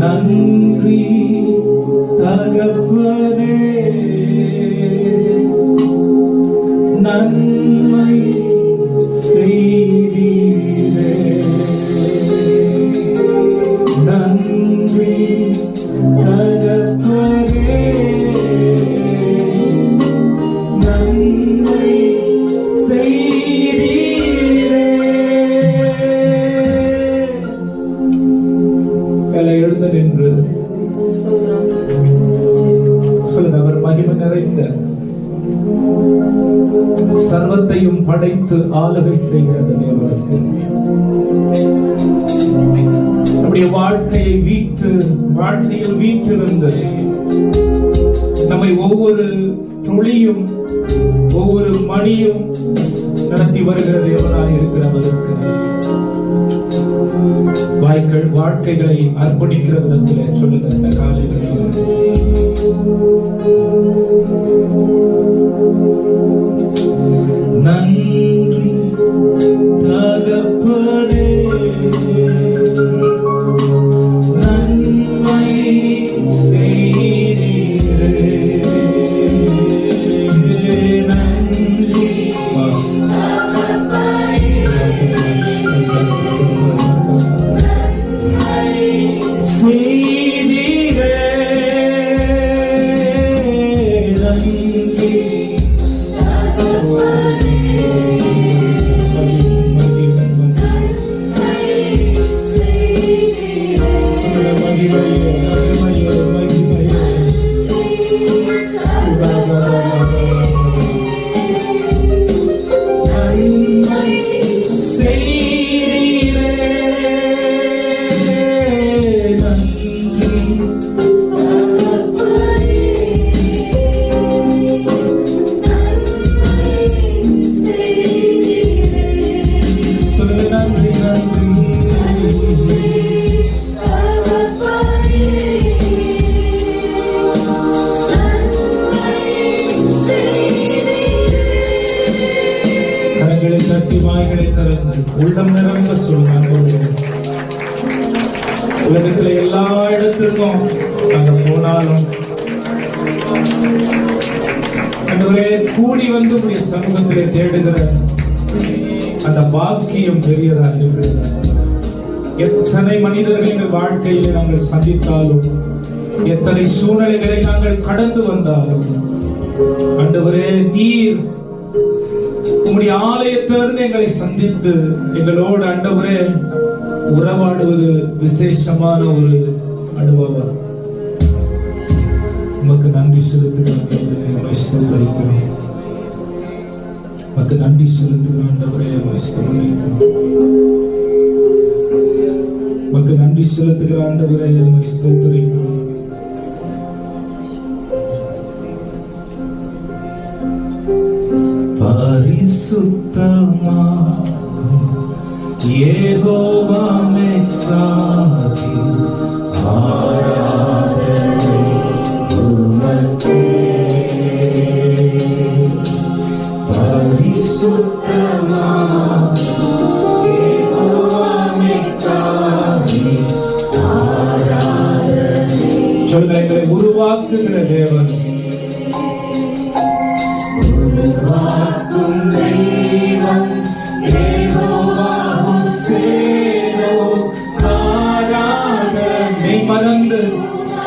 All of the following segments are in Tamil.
நன்றி தகப்பனே, நன்மை செய்தீரே. நன்றி தகப்பனே, நன்மை செய்தீரே. கலை எழுந்த நின்று சொல்லுங்க. அவர் மகிமை நிறைந்த சர்வத்தையும் படைத்து ஆளுகை செய்கிறது. நம்முடைய வாழ்க்கையில் வீற்றிருந்து நம்மை ஒவ்வொரு துளியும் ஒவ்வொரு மணியும் நடத்தி வருகிற தேவனாய் இருக்கிறவருக்கு வாழ்க்கைகளை அர்ப்பணிக்கிற விதத்தில் சொல்லுங்க. இந்த காலைகளில் நன்றி தகப்பனே, நன்மை செய்தீரே. நன்றி செய்தீரே. உள்ளம் நிரம்ப சொல்லுங்க. உலகத்துல எல்லா இடத்துக்கும் நாங்க போனாலும் கூடி வந்து உடைய சமூகத்திலே தேடுகிற அந்த பாக்கியம் பெரியதா இருக்கிறது. எத்தனை மனிதர்கள் எங்கள் வாழ்க்கையிலே நாங்கள் சந்தித்தாலும், எத்தனை சூழ்நிலைகளை நாங்கள் கடந்து வந்தாலும், ஆண்டவரே நீர் உம்முடைய ஆலயத்திலிருந்து எங்களை சந்தித்து எங்களோடு ஆண்டவரே உறவாடுவது விசேஷமான ஒரு அனுபவம். உமக்கு நன்றி செலுத்துகிறோம். உமக்கு நன்றி செலுத்துகிறோம் ஆண்டவரே. உமக்கு நன்றி செலுத்துகிற ஆண்டவரே. ஸ்தோத்திரிக்கிறோம். பரிசுத்தமாகும் யெகோவா மெக்காதி ஆராதனை உமக்கே. பரிசுத்தமாகும் யெகோவா மெக்காதி ஆராதனை. சொல்லுங்க. எங்களை உருவாக்குகிற தேவன், உருவாக்கும் தெய்வம் யெகோவா ஹோசேனோ ஆராதனை. மறந்து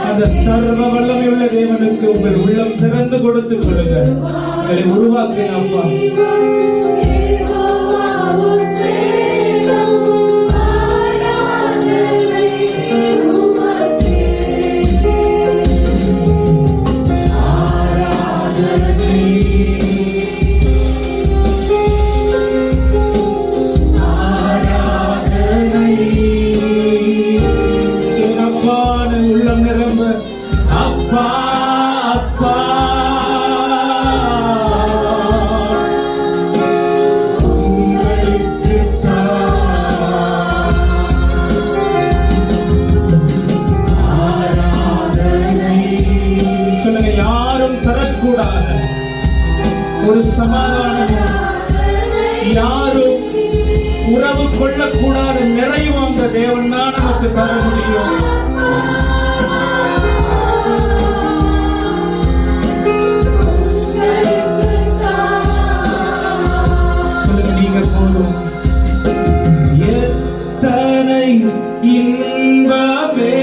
அந்த சர்வ வல்லமையுள்ள தேவனுக்கு உங்கள் உள்ளம் திறந்து கொடுத்து சொல்லுங்க. எங்களை உருவாக்குங்க அப்பா. உள்ளம் நிரம்ப அப்பா அப்பா. சொல்லுங்க. யாரும் தரக்கூடாத ஒரு சமாதானம், யாரும் உறவு கொள்ளக்கூடாத நிறையும் அந்த தேவன் தான் நமக்கு தர முடியும். சொல்லுங்க, நீங்க போதும். எத்தனை இன்பமே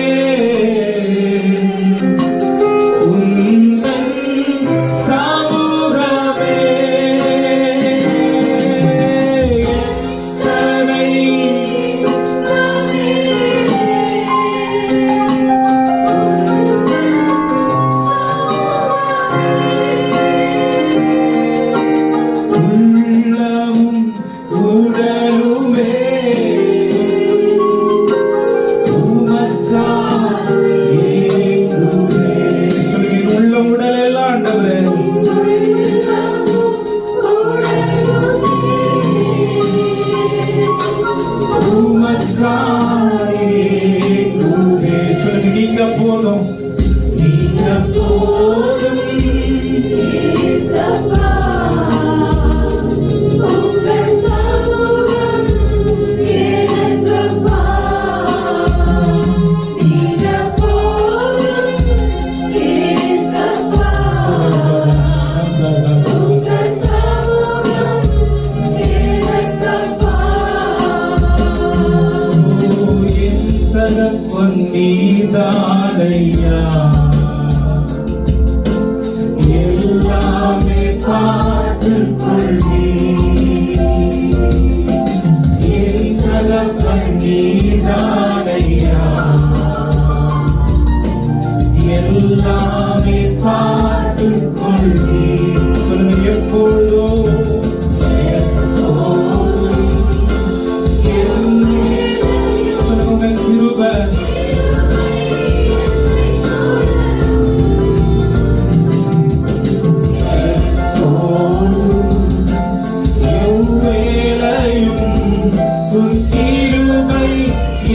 உந்தன் சமூகமே, எத்தனை உள்ளமும் உடலுமே உமக்காய் ஏங்குதே. சொல்லுங்க, உள்ள உடல் எல்லாம் ஆண்டவரே உமக்காய் ஏங்குதே. சொல்லுங்க, நீங்க போதும், நீங்க போதும். நீதானையா எல்லாமே பார்த்துக் கொள்வி, என் தகப்பன் நீதானையா எல்லாமே பார்த்துக் கொள்வி. சொல்லுங்க, எப்பொழுதோ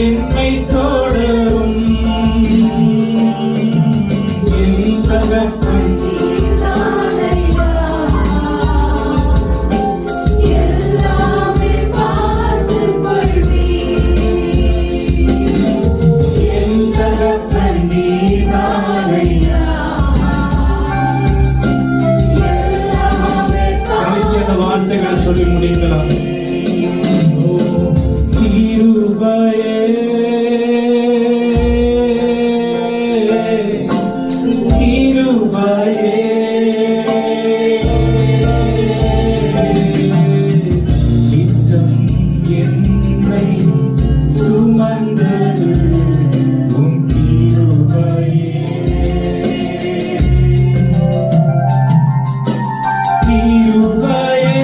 என்னை தொடரும். என் தகப்பன் எல்லாமே பார்த்துக் கொள்வி, என் தகப்பன் நீதானையா. எல்லாமே கடைசி அந்த வார்த்தைகள் சொல்லி முடிக்கலாம். கிருபையே கிருபையே நித்தம் என்னை சுமந்தது உம் கிருபையே. கிருபையே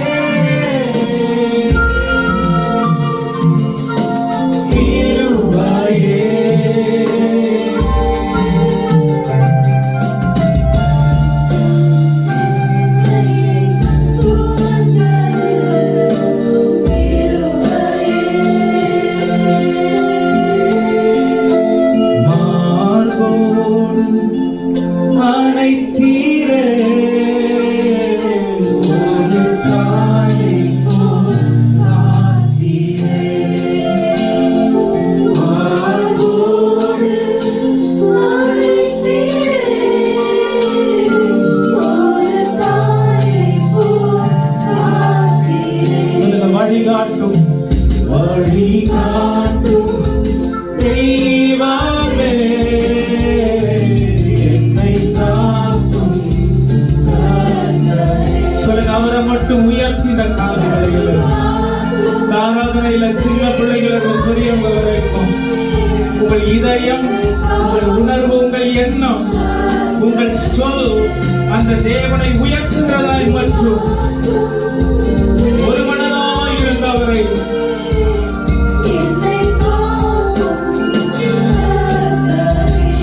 வழிகாட்டும் வழிகாட்டும் தெய்வமே, என்னை காக்கும் கர்த்தரே. சொல்லுங்க, அவரை மட்டும் உயர்த்தின காலையில் ஆராதனையில சின்ன பிள்ளைகளுக்கும் பெரியவங்க வரைக்கும் உங்கள் இதயம், உங்கள் உணர்வு, உங்கள் எண்ணம், உங்கள் சொல் அந்த தேவனை உயர்த்துகிறதாய் மற்றும் ஒரு மனதாய் இருந்தவரை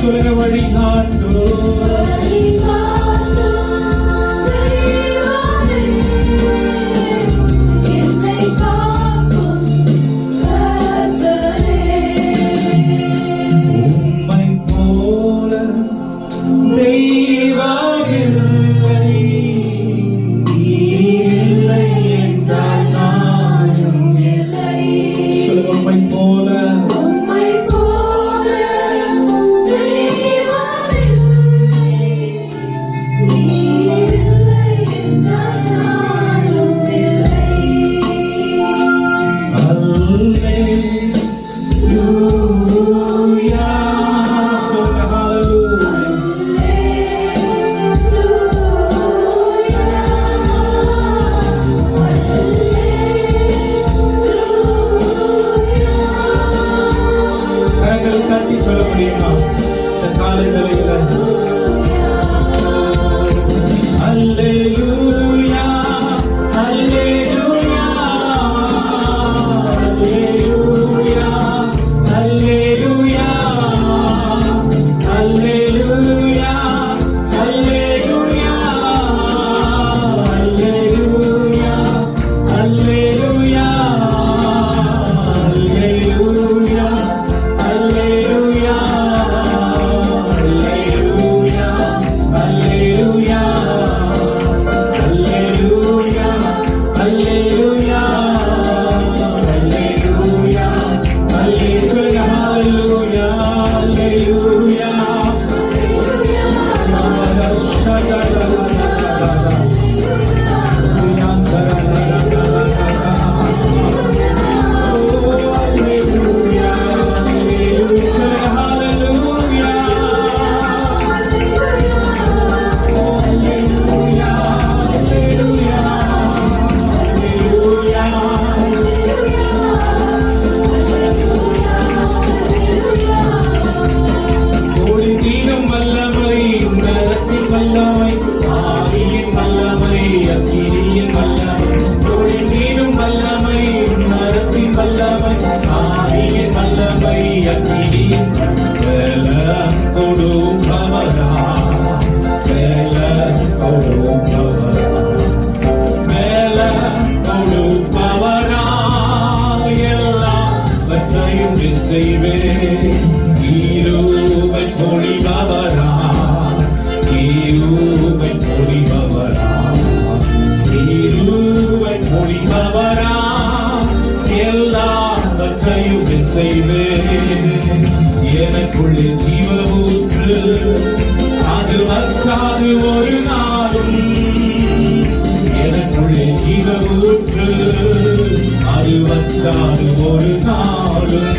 சொல்லுங்க, வழிகாட்டு உம்மை போல தெய்வமில்லை, இல்லை என்றால் நானும் வல்லமை ஆவியின் வல்லமை அக்கினியின் வல்லமை தொழிலும் வல்லமை மரத்தின் வல்லமை ஆவியின் வல்லமை அக்கினியின் பலம் கொடுப்பவரா பலம் கொடுப்பவரா பலம் கொடுப்பவரா எல்லாவற்றையும் செய்வேன் ஈருவை பொழிபவரா ஈருவை பொழிபவரா ஈருவை பொழிபவரா எல்லாவற்றையும் செய்வேன் எனக்குள்ளே ஜீவ ஊற்று அது வற்றாது ஒரு நாளும் எனக்குள்ளே ஜீவ ஊற்று அது வற்றாது ஒரு நாளும்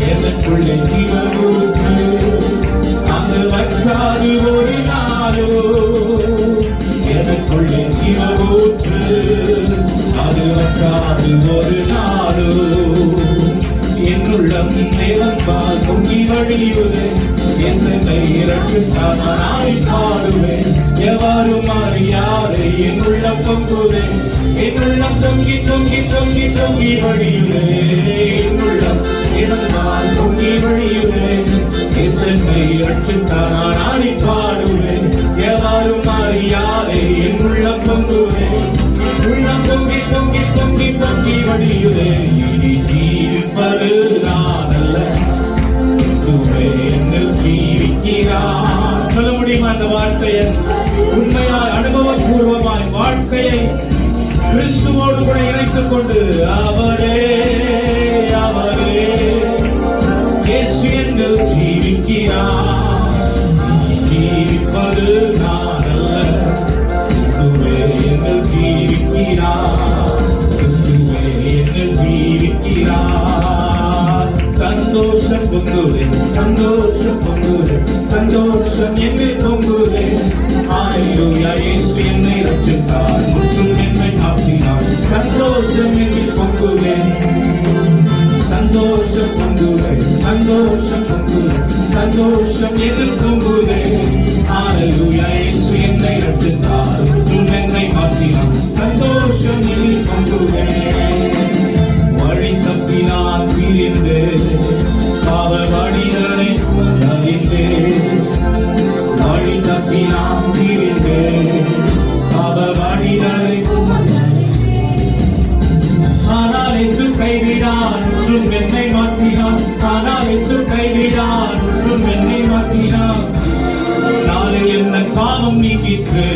எனக்குள்ளே ஜீவ ஊற்று அது வற்றாது ஒரு நாளோ எனக்குள்ளே ஜீவ ஊற்று அது வற்றாது ஒரு நாளோ என்னுள்ளம் தேவன்பால் பொங்கி வழியுது என்னை இரட்டுத்தானாய் பாடுவேன் எவரும் அறியாதே என்னுள்ளம் பொங்குதே என்னுள்ளம் தொங்கி தொங்கி தொங்கி தொங்கி வழியுதே என்னுள்ளம் தேவன்பால் பொங்கி வழியுதே என்னை இரட்டுத்தானாய் பாடுவேன் எவரும் அறியாதே என்னுள்ளம் பொங்குதே உள்ளம் தொங்கி தொங்கி தொங்கி தொங்கி வழியுதே இனி ஜீவிப்பது நான் அல்ல என்னில் ஜீவிக்கிறார். சொல்ல முடியுமா அந்த வார்த்தையை உண்மையாய் அனுபவபூர்வமாய் வாழ்க்கையை கிறிஸ்துவோடு கூட இணைத்துக் கொண்டு அவரே அவரே இயேசு என்னில் ஜீவிக்கிறார். ஜீவிப்பது நான் அல்ல கிறிஸ்துவே என்னில் ஜீவிக்கிறார். கிறிஸ்துவே என்னில் ஜீவிக்கிறார். சந்தோஷம் பொங்குதே சந்தோஷம் பொங்குதே சந்தோஷம் என்னை பொங்குதே ஹalleluya இயேசு என்னை ரட்சித்தார் முற்றும் என்னை மாற்றினார் சந்தோஷம் என்னை பொங்குதே சந்தோஷம் பொங்குதே சந்தோஷம் பொங்குதே சந்தோஷம் என்னை பொங்குதே ஹalleluya இயேசு என்னை ரட்சித்தார் முற்றும் என்னை மாற்றினார் சந்தோஷம் என்னை பொங்குதே வழி தப்பினான் பிரிந்து பாவ வழிகளை அறிந்து வழி தப்பினான் பிரிந்து பாவ வழிகளை ஆனால் இயேசு கைவிடான் ஒன்றும் என்னை மாற்றினான் ஆனால் இயேசு கைவிடான் ஒன்றும் என்னை மாற்றினான் நாளில் என்ன பாவம் நீக்கிற்று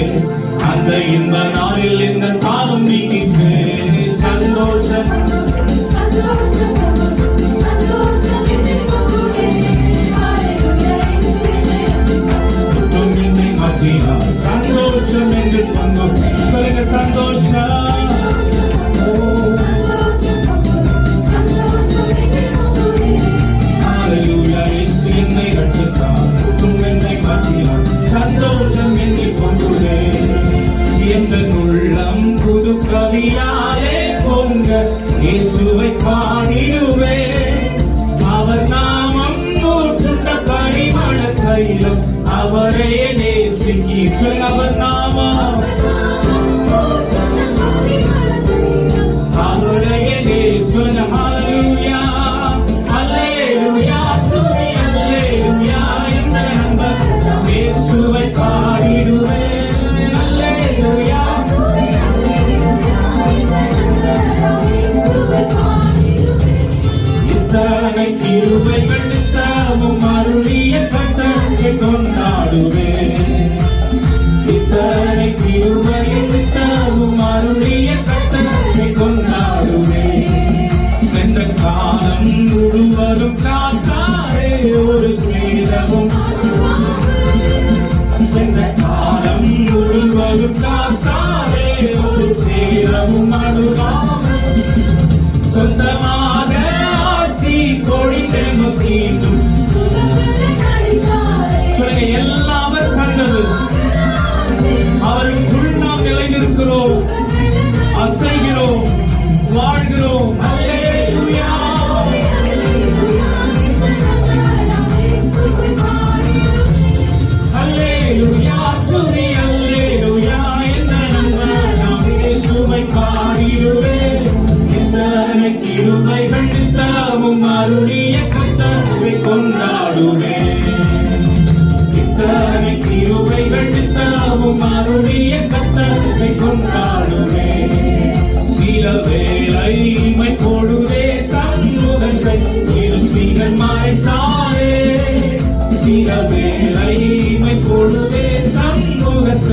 அந்த இந்த நாளில் என்ன பாவம் நீக்கிற்று சந்தோஷம் என்னை மாற்றினார் சந்தோஷம் என்று சொன்னோம் சொல்லுங்க சந்தோஷம் ஹalleluya இயேசு என்னை ரட்சித்தார் என்னை மாற்றினார் சந்தோஷம் என்னை கொண்டுதே எந்த உள்ளம்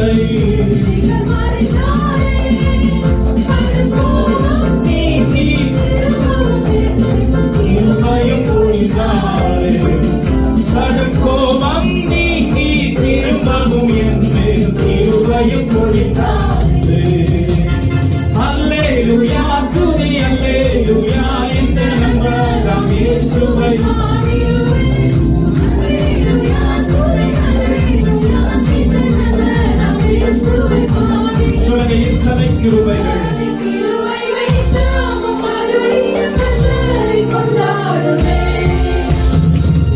என்னை நீக்கி கிருபையும் பொழிந்தாரே. கடுங்கோபம் நீக்கி திரும்பவும் என்னை கிருபையும் பொழிந்தாரே. அல்லேலூயா துதி அல்லேலூயா இந்த நம்பராம் இயேசுவை. சொல்லுங்க, இத்தனை கிருபைகள்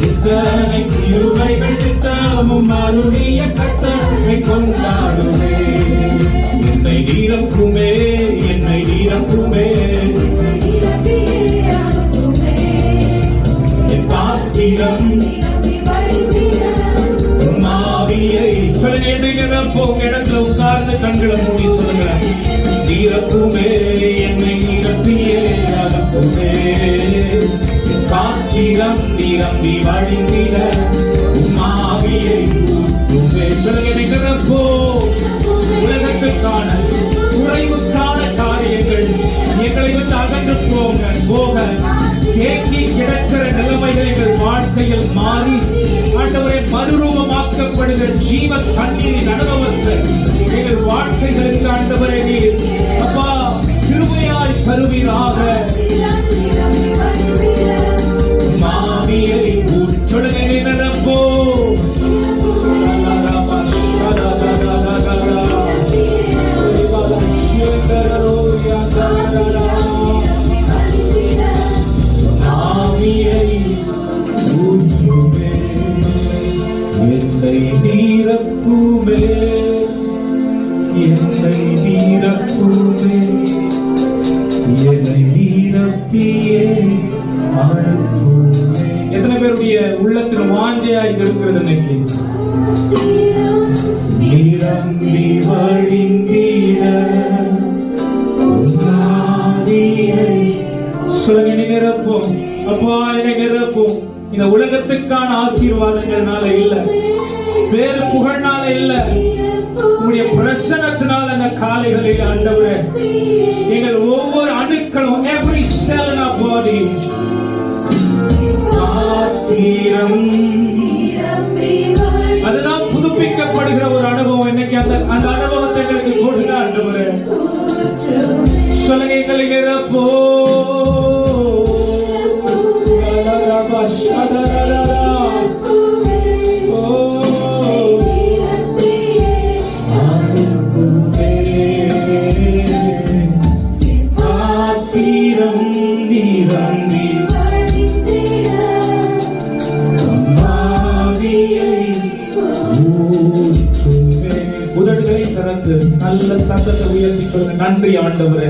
இத்தனை கிருபைகள் நித்தமும் அருளிய கர்த்தரை கொண்டாடுவே. என்னை நீரப்புமே என்னை நீரப்புமே என் பாத்திரம் மாவியை. சொல்லுங்க, என்னை நிரப்பும். இடத்துல உட்கார்ந்து கண்களை மூடி சொல்லுங்க, நீரப்புமே என்னை நிரப்பியே அனுப்புமே. பாத்திரம் நிரம்பி வழிந்திட மாவியை ஊற்றுமே. சொல்லுங்க, என்னை நிரப்போ. உலகத்துக்கான குறைவுக்கான காரியங்கள் எங்களை விட்டு அகன்று போக தேக்கி கிடக்கிற நிலைமைகள் எங்கள் வாழ்க்கையில் மாறி ஆண்டவரே மறுரூபமாக்கப்படுகிற ஜீவ கண்ணீரின் அனுபவத்தை எங்கள் வாழ்க்கைகளுக்கு ஆண்டவரே நீர் அப்பா கிருபையாய் தருவீராக. மாவியை சொல்லுங்க, நிரப்போ. என்னை நீரப்புமே என்னை நீரப்புமே என்னை நீரப்பியே அனுப்புமே. எத்தனை பேருடைய உள்ளத்தில் வாஞ்சையா இருக்கிறது இன்னைக்கு? நிரம்பி வழிந்திட சொல்லுங்க, என்னை நிரப்பும் அப்பா, என்னை நிரப்பும். இந்த உலகத்துக்கான ஆசீர்வாதங்கள்னால இல்ல, வேறு புகழ்னால இல்ல, உங்களுடைய பிரசன்னத்தினால அந்த காலைகளில் ஆண்டவரே எங்கள் ஒவ்வொரு அணுக்களும் every cell in our body அதுதான் புதுப்பிக்கப்படுகிற ஒரு அனுபவம். இன்னைக்கு அந்த அனுபவத்தை எங்களுக்கு கொடுங்க ஆண்டவரே. சொல்லுங்க, எங்களை நிரப்போ. உதடுகளை திறந்து நல்ல சத்தத்தை உயர்த்தி சொல்லுங்க, நன்றி ஆண்டவரே,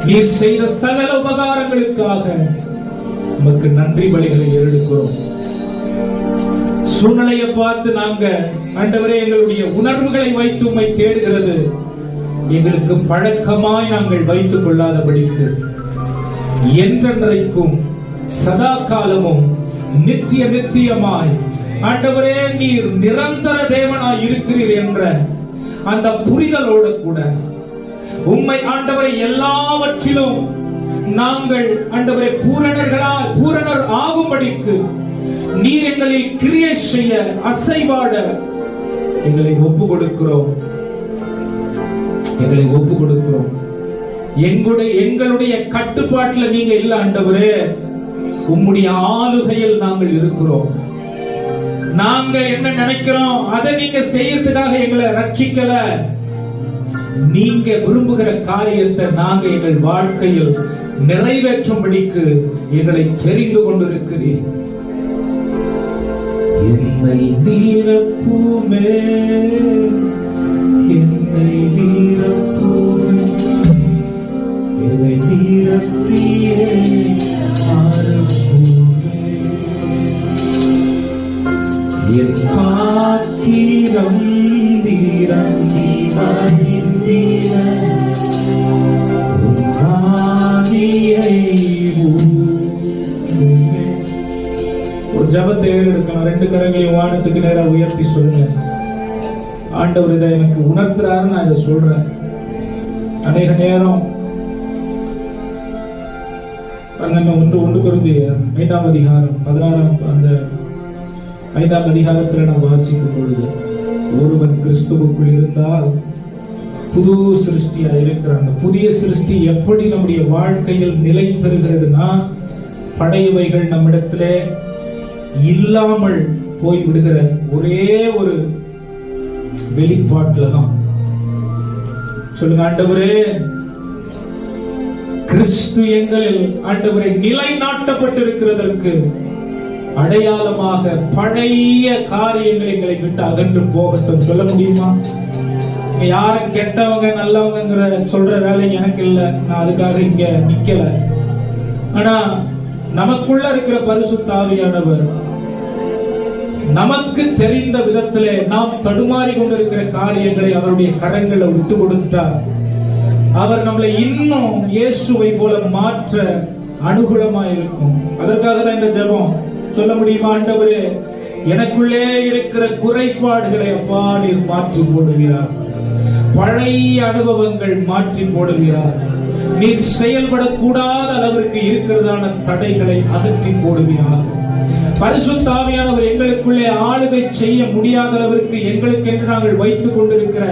நீர் செய்த சகல உபகாரங்களுக்காக உமக்கு நன்றி பலிகளை எடுக்கிறோம். சூழ்நிலையை பார்த்து நாங்க ஆண்டவரே எங்களுடைய உணர்வுகளை வைத்து உம்மை தேடுகிறது எங்களுக்கு பழக்கமாய் நாங்கள் வைத்துக் கொள்ளாதபடிக்கு என்றென்றைக்கும் சதா காலமும் நித்திய நித்தியமாய் ஆண்டவரே நீர் நிரந்தர தேவனாய் இருக்கிறீர் என்ற அந்த புரிதலோடு கூட உம்மை ஆண்டவரை எல்லாவற்றிலும் நாங்கள் ஆண்டவரை பூரணர் ஆகும்படிக்கு நீர் எங்களை கிரியை செய்ய அசைவாட எங்களை ஒப்பு கொடுக்கிறோம். எங்களுடைய கட்டுப்பாட்டில் நீங்க இல்ல ஆண்டவரே, உம்முடைய ஆளுகையில் நாங்கள் இருக்கிறோம். நாங்க என்ன நினைக்கிறோம் அதை நீங்க செய்யறதுக்காக எங்களை ரட்சிக்கல. நீங்க விரும்புகிற காரியத்தை நாங்க எங்கள் வாழ்க்கையில் நிறைவேற்றும்படிக்கு எங்களை தெரிந்து கொண்டிருக்கிறீர். என்னை நீரப்புமே, என்னை நீரப்புமே, என்னை நீரப்பியே அனுப்புமே. என் பாத்திரம் நிரம்பி வழிந்திட உம் ஆவியை ஊற்றுமே. ஒரு ஜெபத்தை ஏறெடுக்கலாம். ரெண்டு கரங்களையும் வானத்துக்கு நேரா உயர்த்தி சொல்லுங்க. ஆண்டவர் இதை எனக்கு உணர்த்துறாரு. நான் இதை சொல்றேன். அநேக நேரம் ஒன்று Corinthians 5ஆம் அதிகாரம் 16ஆம் அந்த 5ஆம் அதிகாரத்தில் நாம் வாசிக்கும் பொழுது, ஒருவன் கிறிஸ்துவுக்குள் இருந்தால் புது சிருஷ்டியா இருக்கிறாங்க. புதிய சிருஷ்டி எப்படி நம்முடைய வாழ்க்கையில் நிலை பெறுகிறதுனா, பழையவைகள் நம்மிடத்திலே இல்லாமல் போய் விடுகிற ஒரே ஒரு வெளிப்பாட்டுல தான். சொல்லுங்க, ஆண்டவரே கிறிஸ்து எங்களில் ஆண்டவரை நிலைநாட்டப்பட்டிருக்கிறதற்கு அடையாளமாக பழைய காரியங்கள் எங்களை விட்டு அகன்று போகட்டும். சொல்ல முடியுமா? யாரும் கெட்டவங்க நல்லவங்கிற சொல்ற வேலை எனக்கு இல்லை. நான் அதுக்காக இங்க நிக்கல. ஆனா நமக்குள்ள இருக்கிற பரிசுத்த ஆவியானவர் நமக்கு தெரிந்த விதத்திலே நாம் தடுமாறி கொண்டிருக்கிற காரியங்களை அவருடைய கரங்களை விட்டு கொடுத்தார். அவர் நம்மளை இன்னும் இயேசுவை போல மாற்ற அனுகூலமாய் இருக்கும். அதற்காக தான் இந்த ஜெபம். சொல்ல முடியுமா? ஆண்டவரே, எனக்குள்ளே இருக்கிற குறைபாடுகளை அப்பா நீர் மாற்றி போடுகிறார். பழைய அனுபவங்கள் மாற்றி போடுகிறார். நீர் செயல்படக்கூடாத அளவிற்கு இருக்கிறதான தடைகளை அகற்றி போடுகிறார். பரிசுத்த ஆவியானவர் எங்களுக்குள்ளே ஆளுகை செய்ய முடியாத அளவிற்கு எங்களுக்கு என்று நாங்கள் வைத்துக் கொண்டிருக்கிற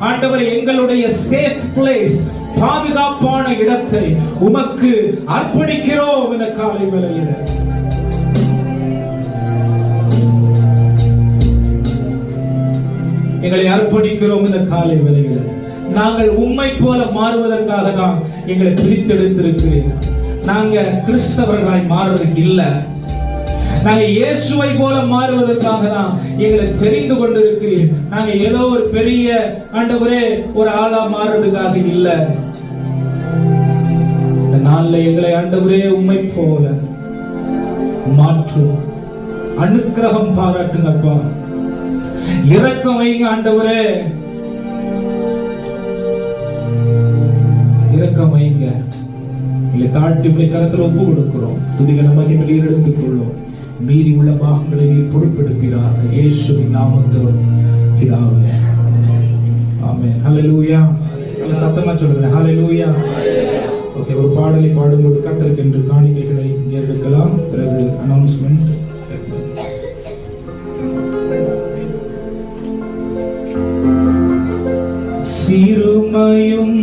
ஆண்டவர் எங்களுடைய சேஃப் பிளேஸ், பாதுகாப்பான இடத்தை உமக்கு அர்ப்பணிக்கிறோம். இந்த காலை வேளையில் எங்களை அர்ப்பணிக்கிறோம். இந்த காலை வேளையில் நாங்கள் உம்மை போல மாறுவதற்காக தான் எங்களை பிரித்தெடுத்திருக்கிறீர்கள். நாங்க கிறிஸ்தவர்களாய் மாறுறதுக்கு இல்ல, நாங்க இயேசுவை போல மாறுவதற்காக தான் எங்களை தெரிந்து கொண்டிருக்கிறீர்கள். நாங்க ஏதோ ஒரு பெரிய ஆண்டவரே ஒரு ஆளா மாறுறதுக்காக இல்ல. இந்த நாள்ல எங்களை ஆண்டவரே உம்மை போல மாற்றும். அனுக்கிரகம் பாராட்டுங்கப்பா. இரக்கம் வைங்க ஆண்டவரே, இரக்கம் வைங்க. இல்லை தாழ்த்தி உங்களை கரத்தில் ஒப்பு கொடுக்கிறோம். துதிகளை மகிமையில் எடுத்துக் கொள்ளும். மீறி உள்ள பாகங்களை நீர் பொறுப்பெடுக்கிறார். இயேசுவின் நாமத்தில் பிதாவே, ஆமென். ஹல்லேலூயா. நல்ல சத்தமா சொல்லுங்க, ஹல்லேலூயா. ஓகே, ஒரு பாடலை பாடும்போது கர்த்தருக்கு என்று காணிக்கைகளை எடுக்கலாம். பிறகு அனௌன்ஸ்மெண்ட். சிறுமையும்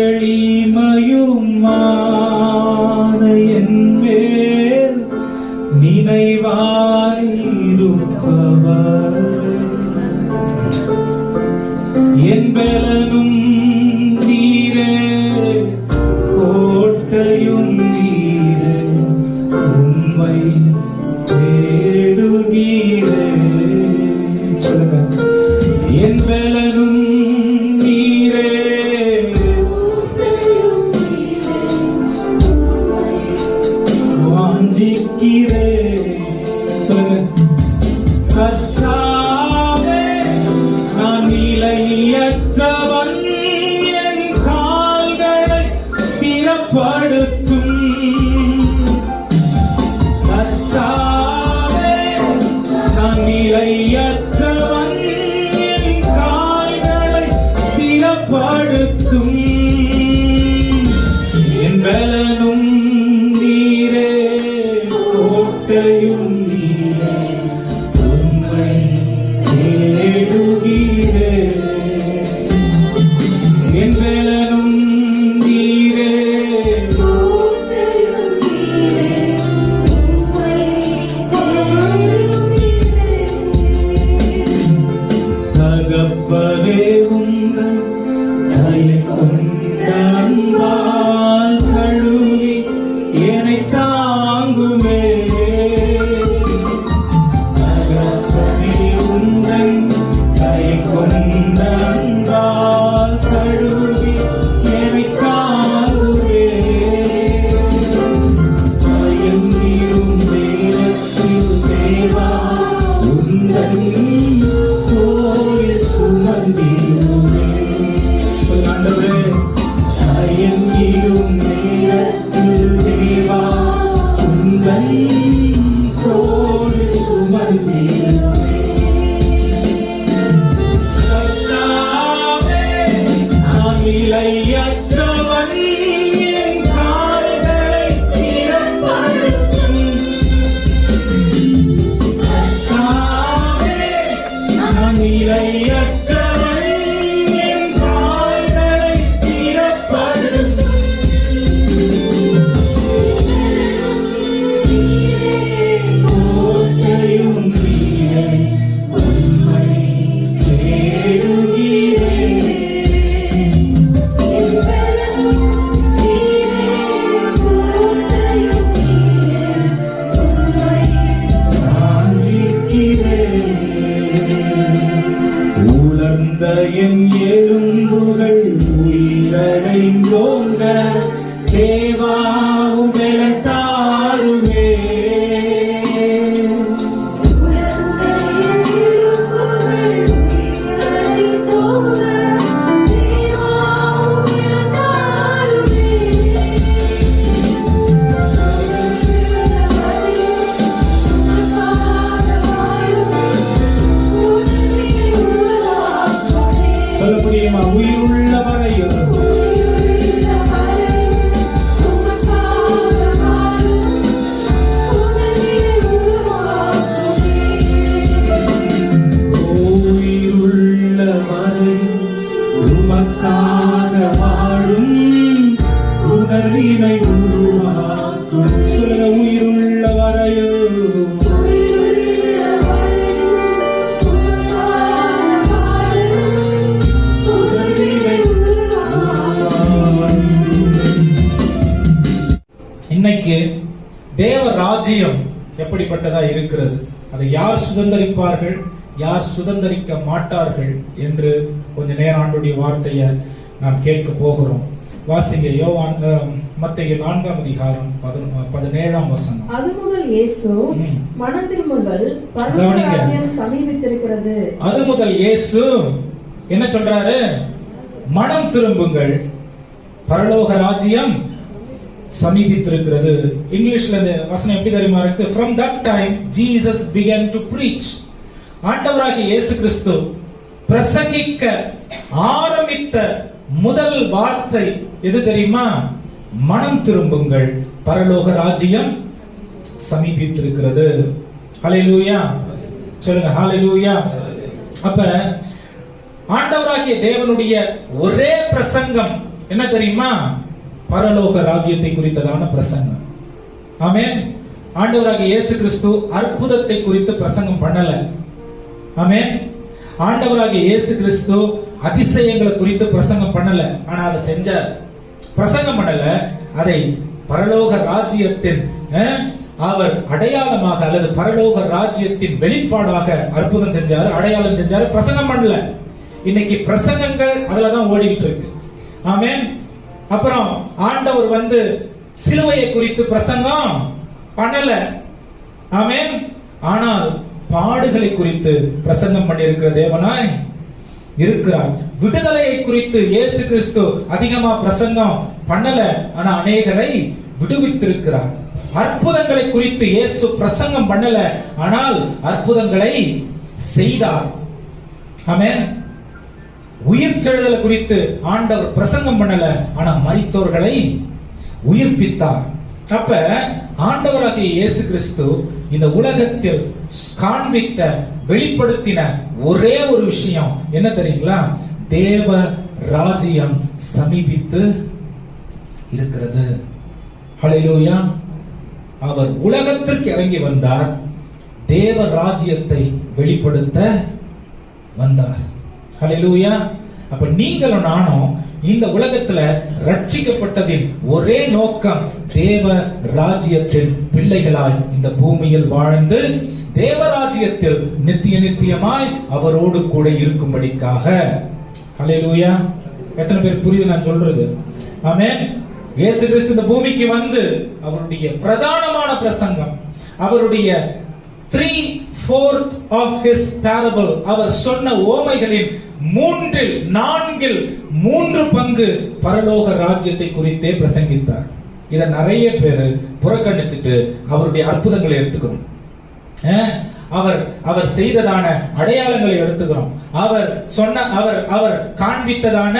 எளிமையும் என் மேல் நினைவாயிருப்பவர், என் பலனும் நீரே, கோட்டையும் நீரே, உம்மை தேடுகிறேன். சொல்லுங்க, என் பலனும் நிலையற்றவன் என் கால்களை ஸ்திரப்படுத்தும். கோட்டையும் நீரே, உம்மை தேடுகிறேன். உலர்ந்த என் எலும்புகள் உயிரடைந்தோங்க, தேவா உம்மெல்லாம் தாருமே. சொல்ல முடியுமா? உயிருள்ள வரையில் உயிருள்ள வரையில் உமக்காக வாழும் உணர்வினை உருவாக்கும். சொல்லுங்க, உயிருள்ள வரையில் இன்னைக்கு தேவ ராஜ்யம் எப்படிப்பட்டதா இருக்கிறது, அதை யார் சுதந்தரிப்பார்கள், யார் சுதந்தரிக்க மாட்டார்கள் என்று கொஞ்ச நேரம் ஆண்டுடைய வார்த்தையை நாம் கேட்க போகிறோம். வாசிங்க யோவான் மத்தேயு 4ஆம் அதிகாரம் 17ஆம் வசனம். அது முதல் இயேசு மனம் திரும்புங்கள், பரலோக ராஜ்யம் சமீபித்திருக்கிறது. அது முதல் இயேசு என்ன சொல்றாரு? மனம் திரும்புங்கள், பரலோக ராஜ்யம் சமீபித்திருக்கிறது. இங்கிலீஷ்ல இந்த வசனம் எப்படி தெரியுமா இருக்கு? From that time Jesus began to preach. ஆண்டவராகிய இயேசு கிறிஸ்து பிரசங்கிக்க ஆரம்பித்த முதல் வார்த்தை எது தெரியுமா? மனம் திரும்புங்கள், பரலோக ராஜ்யம் சமீபித்திருக்கிறது. ஹல்லேலூயா சொல்லுங்க, ஹல்லேலூயா. அப்ப ஆண்டவராகிய தேவனுடைய ஒரே பிரசங்கம் என்ன தெரியுமா? பரலோக ராஜ்யத்தை குறித்ததான பிரசங்கம். ஆமென். ஆண்டவராகிய இயேசு கிறிஸ்து அற்புதத்தை குறித்து பிரசங்கம் பண்ணல. ஆமென். ஆண்டவராகிய இயேசு கிறிஸ்து அதிசயங்களை குறித்து பிரசங்கம் பண்ணல. ஆனா அதை செஞ்சார். பிரசங்கம் பண்ணல, அதை பரலோக ராஜ்யத்தின் அவர் அடையாளமாக அல்லது பரலோக ராஜ்யத்தின் வெளிப்பாடாக அற்புதம் செஞ்சாரு, அடையாளம் செஞ்சாரு. பிரசங்கம் பண்ணல. இன்னைக்கு பிரசங்கங்கள் அதுலதான் ஓடிட்டு இருக்கு. ஆமென். அப்புறம் ஆண்டவர் வந்து சிலுவையை குறித்து பிரசங்கம் பண்ணல. ஆமென். ஆனால் பாடுகளை குறித்து பிரசங்கம் பண்ணியிருக்கிற தேவனாய் இருக்கிறார். விடுதலையை குறித்து இயேசு கிறிஸ்து அதிகமா பிரசங்கம் பண்ணல, ஆனா அநேகரை விடுவித்திருக்கிறார். அற்புதங்களை குறித்து இயேசு பிரசங்கம் பண்ணல, ஆனால் அற்புதங்களை செய்தார். ஆமென். உயிர்த்தெழுதல் குறித்து ஆண்டவர் பிரசங்கம் பண்ணல, ஆனா மரித்தோர்களை உயிர்ப்பித்தார். அப்ப ஆண்டவராகிய இயேசு கிறிஸ்து இந்த உலகத்தில் காண்பித்த வெளிப்படுத்தின ஒரே ஒரு விஷயம் என்ன தெரியுங்களா? தேவ ராஜ்யம் சமீபித்து இருக்கிறது. ஹல்லேலூயா. அவர் உலகத்திற்கு இறங்கி வந்தார், தேவ ராஜ்யத்தை வெளிப்படுத்த வந்தார். ஹல்லேலூயா. அப்ப நீங்களும் நானும் இந்த உலகத்துல ரட்சிக்கப்பட்டதின் ஒரே நோக்கம் தேவ ராஜ்யத்தின் பிள்ளைகளாய் இந்த பூமியில் வாழ்ந்து தேவராஜ்யத்தில் நித்திய நித்தியமாய் அவரோடு கூட இருக்கும்படிக்காக. ஹல்லேலூயா. எத்தனை பேர் புரியுது நான் சொல்றது? ஆமென். இயேசு கிறிஸ்து இந்த பூமிக்கு வந்து அவருடைய பிரதானமான பிரசங்கம், அவருடைய 3/4 of his parable, அவர் சொன்ன ஓமைகளின் 3/4 பங்கு பரலோக ராஜ்யத்தை குறித்தே பிரசங்கித்தார். இத நிறைய பேர் புறக்கணிச்சுட்டு அவருடைய அற்புதங்களை எடுத்துக்கிறோம், அவர் செய்ததான அடையாளங்களை எடுத்துக்கிறோம், அவர் சொன்ன அவர் காண்பித்ததான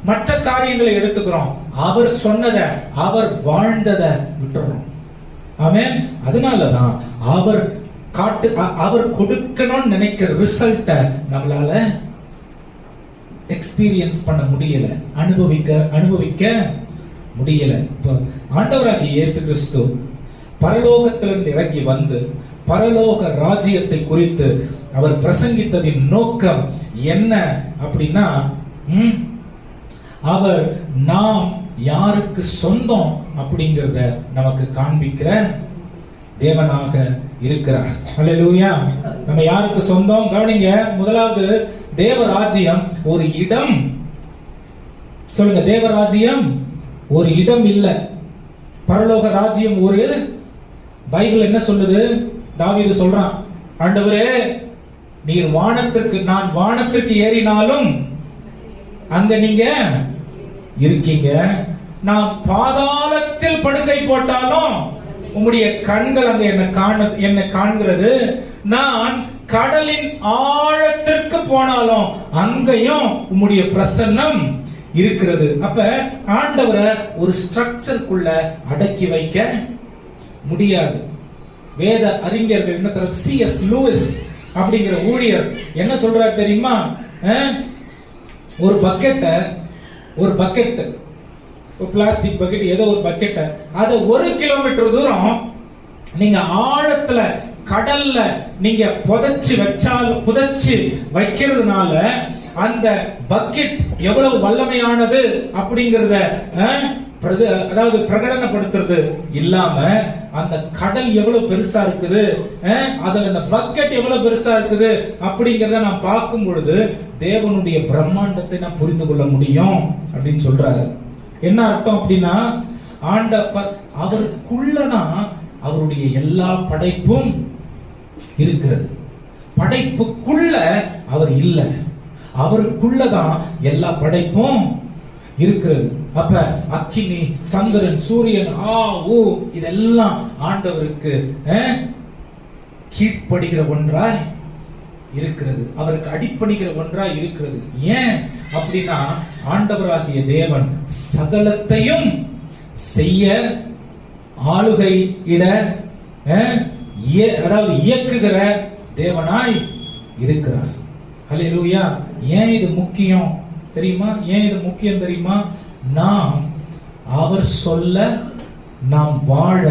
மற்ற காரியங்களை எடுத்துக்கிறோம், அவர் சொன்னதை அவர் வாழ்ந்ததை விட்டுறோம். ஆமென். அதனாலதான் அவர் அவர் கொடுக்கணும்னு நினைக்கிற ரிசல்ட்ட நம்மளால எக்ஸ்பீரியன்ஸ் பண்ண முடியல, அனுபவிக்க முடியல. இப்போ ஆண்டவராகிய இயேசு கிறிஸ்து பரலோகத்திலிருந்து இறங்கி வந்து பரலோக ராஜ்யத்தை குறித்து அவர் பிரசங்கித்ததின் நோக்கம் என்ன அப்படின்னா, அவர் நாம் யாருக்கு சொந்தம் அப்படிங்கறத நமக்கு காண்பிக்கிற தேவனாக இருக்கிறார். அல்லேலூயா. நம்ம யாருக்கு சொந்தம்? கவனிங்க. முதலாவது, தேவராஜ்யம் ஒரு இடம். சொல்லுங்க, தேவராஜ்யம் ஒரு இடம் இல்ல. பரலோக ராஜ்யம் ஒரு, பைபிள் என்ன சொல்லுது? தாவீது சொல்றான், ஆண்டவரே நீர் வானத்திற்கு, நான் வானத்திற்கு ஏறினாலும் அங்க நீங்க இருக்கீங்க, நான் பாதாளத்தில் படுக்கை போட்டாலும் உம்முடைய கண்கள் அங்க என்னை காண்கிறது, நான் கடலின் ஆழத்திற்கு போனாலும் அங்கேயும் உம்முடைய பிரசன்னம் இருக்கிறது. அப்ப ஆண்டவரை ஒரு ஸ்ட்ரக்சருக்குள்ள அடக்கி வைக்க முடியாது. வேத அறிஞர்கள் என்ன தர, C.S. லூயிஸ் அப்படிங்கிற ஊழியர் என்ன சொல்றாரு தெரியுமா? ஒரு பக்கெட், ஒரு பிளாஸ்டிக் பக்கெட், ஏதோ ஒரு பக்கெட், அதை 1 கிலோமீட்டர் தூரம் நீங்க ஆழத்துல கடல்ல நீங்க புதைச்சு வைக்கிறதுனால அந்த பக்கெட் எவ்வளவு வல்லமையானது அப்படிங்கறத அதாவது பிரகடனப்படுத்துறது இல்லாம, அந்த கடல் எவ்வளவு பெருசா இருக்குது, அதுல அந்த பக்கெட் எவ்வளவு பெருசா இருக்குது அப்படிங்கறத நாம் பார்க்கும் பொழுது தேவனுடைய பிரம்மாண்டத்தை நாம் புரிந்து கொள்ள முடியும் அப்படின்னு சொல்றாரு. என்ன அர்த்தம் அப்படின்னா, அவருக்குள்ளதான் அவருடைய எல்லா படைப்பும் இருக்கிறது. படைப்புக்குள்ள அவர் இல்ல, அவருக்குள்ளதான் எல்லா படைப்பும் இருக்கிறது. அப்ப அக்கினி, சந்திரன், சூரியன், இதெல்லாம் ஆண்டவருக்கு கீழ்ப்படுகிற ஒன்றாய் இருக்கிறது, அவருக்கு அடிப்பணிகிற ஒன்றாய் இருக்கிறது. ஏன் அப்படின்னா, ஆண்டவராகிய தேவன் சகலத்தையும் செய்ய, ஆளுகை இட, அதாவது இயக்குகிற தேவனாய் இருக்கிறார். ஹல்லேலூயா. ஏன் இது முக்கியம் தெரியுமா? ஏன் இது முக்கியம் தெரியுமா? நாம் அவர் சொல்ல நாம் வாழ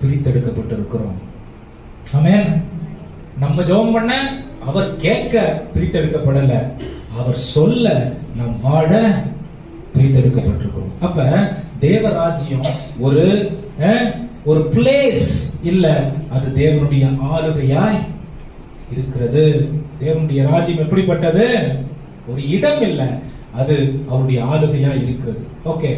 பிரித்தெடுக்கப்பட்டிருக்கிறோம். ஆமென். நம்ம ஜெபம் பண்ண, அவர் கேட்க பிரித்தெடுக்கப்படல, அவர் சொல்ல நாம் வாழ பிரித்தெடுக்கப்பட்டிருக்கிறோம். அப்ப தேவராஜ்யம் ஒரு பிளேஸ் இல்ல, அது தேவனுடைய ஆளுகையாய் இருக்கிறது. தேவனுடைய ராஜ்யம் எப்படிப்பட்டது? ஒரு இடம் இல்ல, அது அவருடைய ஆளுகையா இருக்கிறது. ஓகே,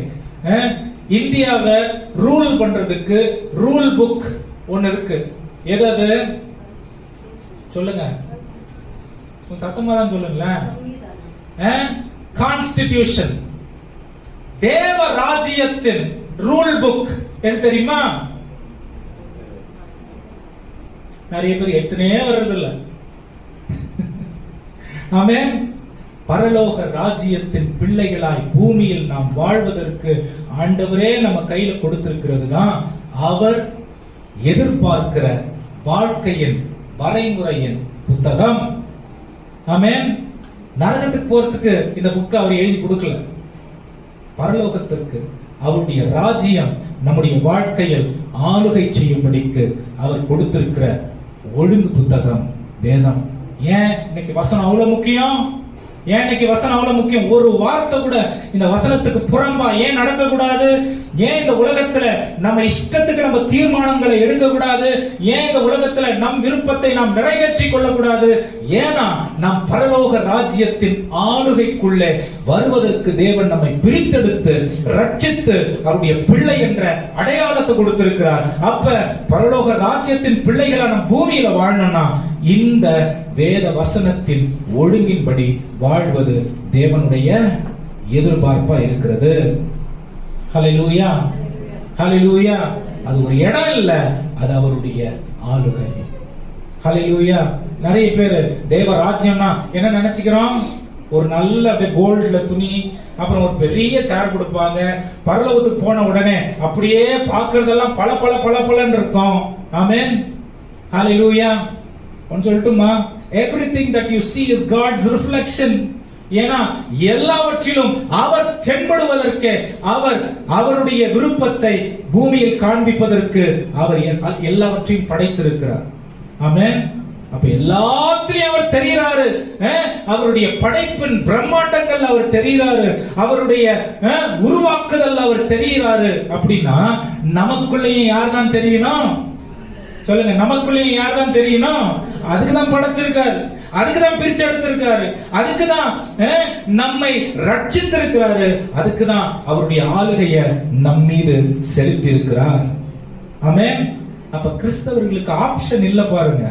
இந்தியாவை ரூல் பண்றதுக்கு ரூல் புக் ஒன்னு இருக்கு. எது அது? சொல்லுங்க, சத்தமா தான் சொல்லுங்களேன். கான்ஸ்டிடியூஷன். தேவ ராஜ்யத்தின் ரூல் புக் எது தெரியுமா? நிறைய பேர் எத்தனே வர்றது இல்ல. ஆமென். பரலோக ராஜ்யத்தின் பிள்ளைகளாய் பூமியில் நாம் வாழ்வதற்கு ஆண்டவரே நம்ம கையில கொடுத்திருக்கிறது தான் அவர் எதிர்பார்க்கிற வாழ்க்கையின் வரைமுறையின் புத்தகம். ஆமென். நரகத்துக்கு போறதுக்கு இந்த புக்கை அவர் எழுதி கொடுக்கல, பரலோகத்திற்கு அவருடைய ராஜ்யம் நம்முடைய வாழ்க்கையில் ஆளுகை செய்யும்படிக்கு அவர் கொடுத்திருக்கிற ஒழுங்கு புத்தகம் வேதம். ஏன் இன்னைக்கு வசனம் அவ்வளவு முக்கியம்? ஏன் இன்னைக்கு வசனம் அவ்வளவு முக்கியம்? ஒரு வார்த்தை கூட இந்த வசனத்துக்கு புறம்பா ஏன் நடக்க கூடாது? ஏன் இந்த உலகத்துல நம்ம இஷ்டத்துக்கு நம்ம தீர்மானங்களை எடுக்க கூடாது? ஏன் இந்த உலகத்துல நம் விருப்பத்தை நாம் நிறைவேற்றிக் கொள்ள கூடாது? ஏன்னா நாம் பரலோக ராஜ்யத்தின் ஆளுகைக்குள்ளே வருவதற்கு தேவன் நம்மை பிரித்தெடுத்து ரட்சித்து அவருடைய பிள்ளை என்ற அடையாளத்தை கொடுத்திருக்கிறார். அப்ப பரலோக ராஜ்யத்தின் பிள்ளைகளா நம் பூமியில வாழணும்னா இந்த வேத வசனத்தின் ஒழுங்கின்படி வாழ்வது தேவனுடைய எதிர்பார்ப்பா இருக்கிறது. ஹல்லேலூயா, ஹல்லேலூயா. அது ஒரு இடம் இல்ல, அது அவருடைய ஆளுகை. ஹல்லேலூயா. நிறைய பேர் தேவ ராஜ்யம்னா என்ன நினைச்சுக்கிறோம்? ஒரு நல்ல கோல்ட்ல துணி, அப்புறம் ஒரு பெரிய சேர் கொடுப்பாங்க. பரலோகத்துக்கு போன உடனே அப்படியே பார்க்கறதெல்லாம் பல பல பல பலன்னு இருக்கும். ஆமென். ஹalleluya. ஒன்னு சொல்லட்டுமா? everything that you see is God's reflection. ஏனா எல்லாவற்றிலும் அவர் தென்படுவதற்கு, அவர் அவருடைய விருப்பத்தை பூமியில் காண்பிப்பதற்கு அவர் எல்லாவற்றையும் படைத்திருக்கிறார். ஆமென். அப்ப எல்லாத்தையும் அவர் தெரிகிறாரு. அவருடைய படைப்பின் பிரம்மாண்டங்கள் அவர் தெரிகிறாரு. அவருடைய உருவாக்குதல் அவர் தெரிகிறாரு. அப்படின்னா நமக்குள்ளேயும் யார் தான் தெரியணும்? சொல்லுங்க, நமக்குள்ளேயும் யார் தான் தெரியணும்? அதுக்கு தான் படைச்சிருக்காரு, அதுக்கு தான் பிரிச்சு எடுத்திருக்காரு, அதுக்கு தான் நம்மை ரட்சித்திருக்கிறாரு, அதுக்கு தான் அவருடைய ஆளுகையை நம் மீது செலுத்தி இருக்கிறார். ஆமென். அப்ப கிறிஸ்தவர்களுக்கு ஆப்ஷன் இல்ல பாருங்க.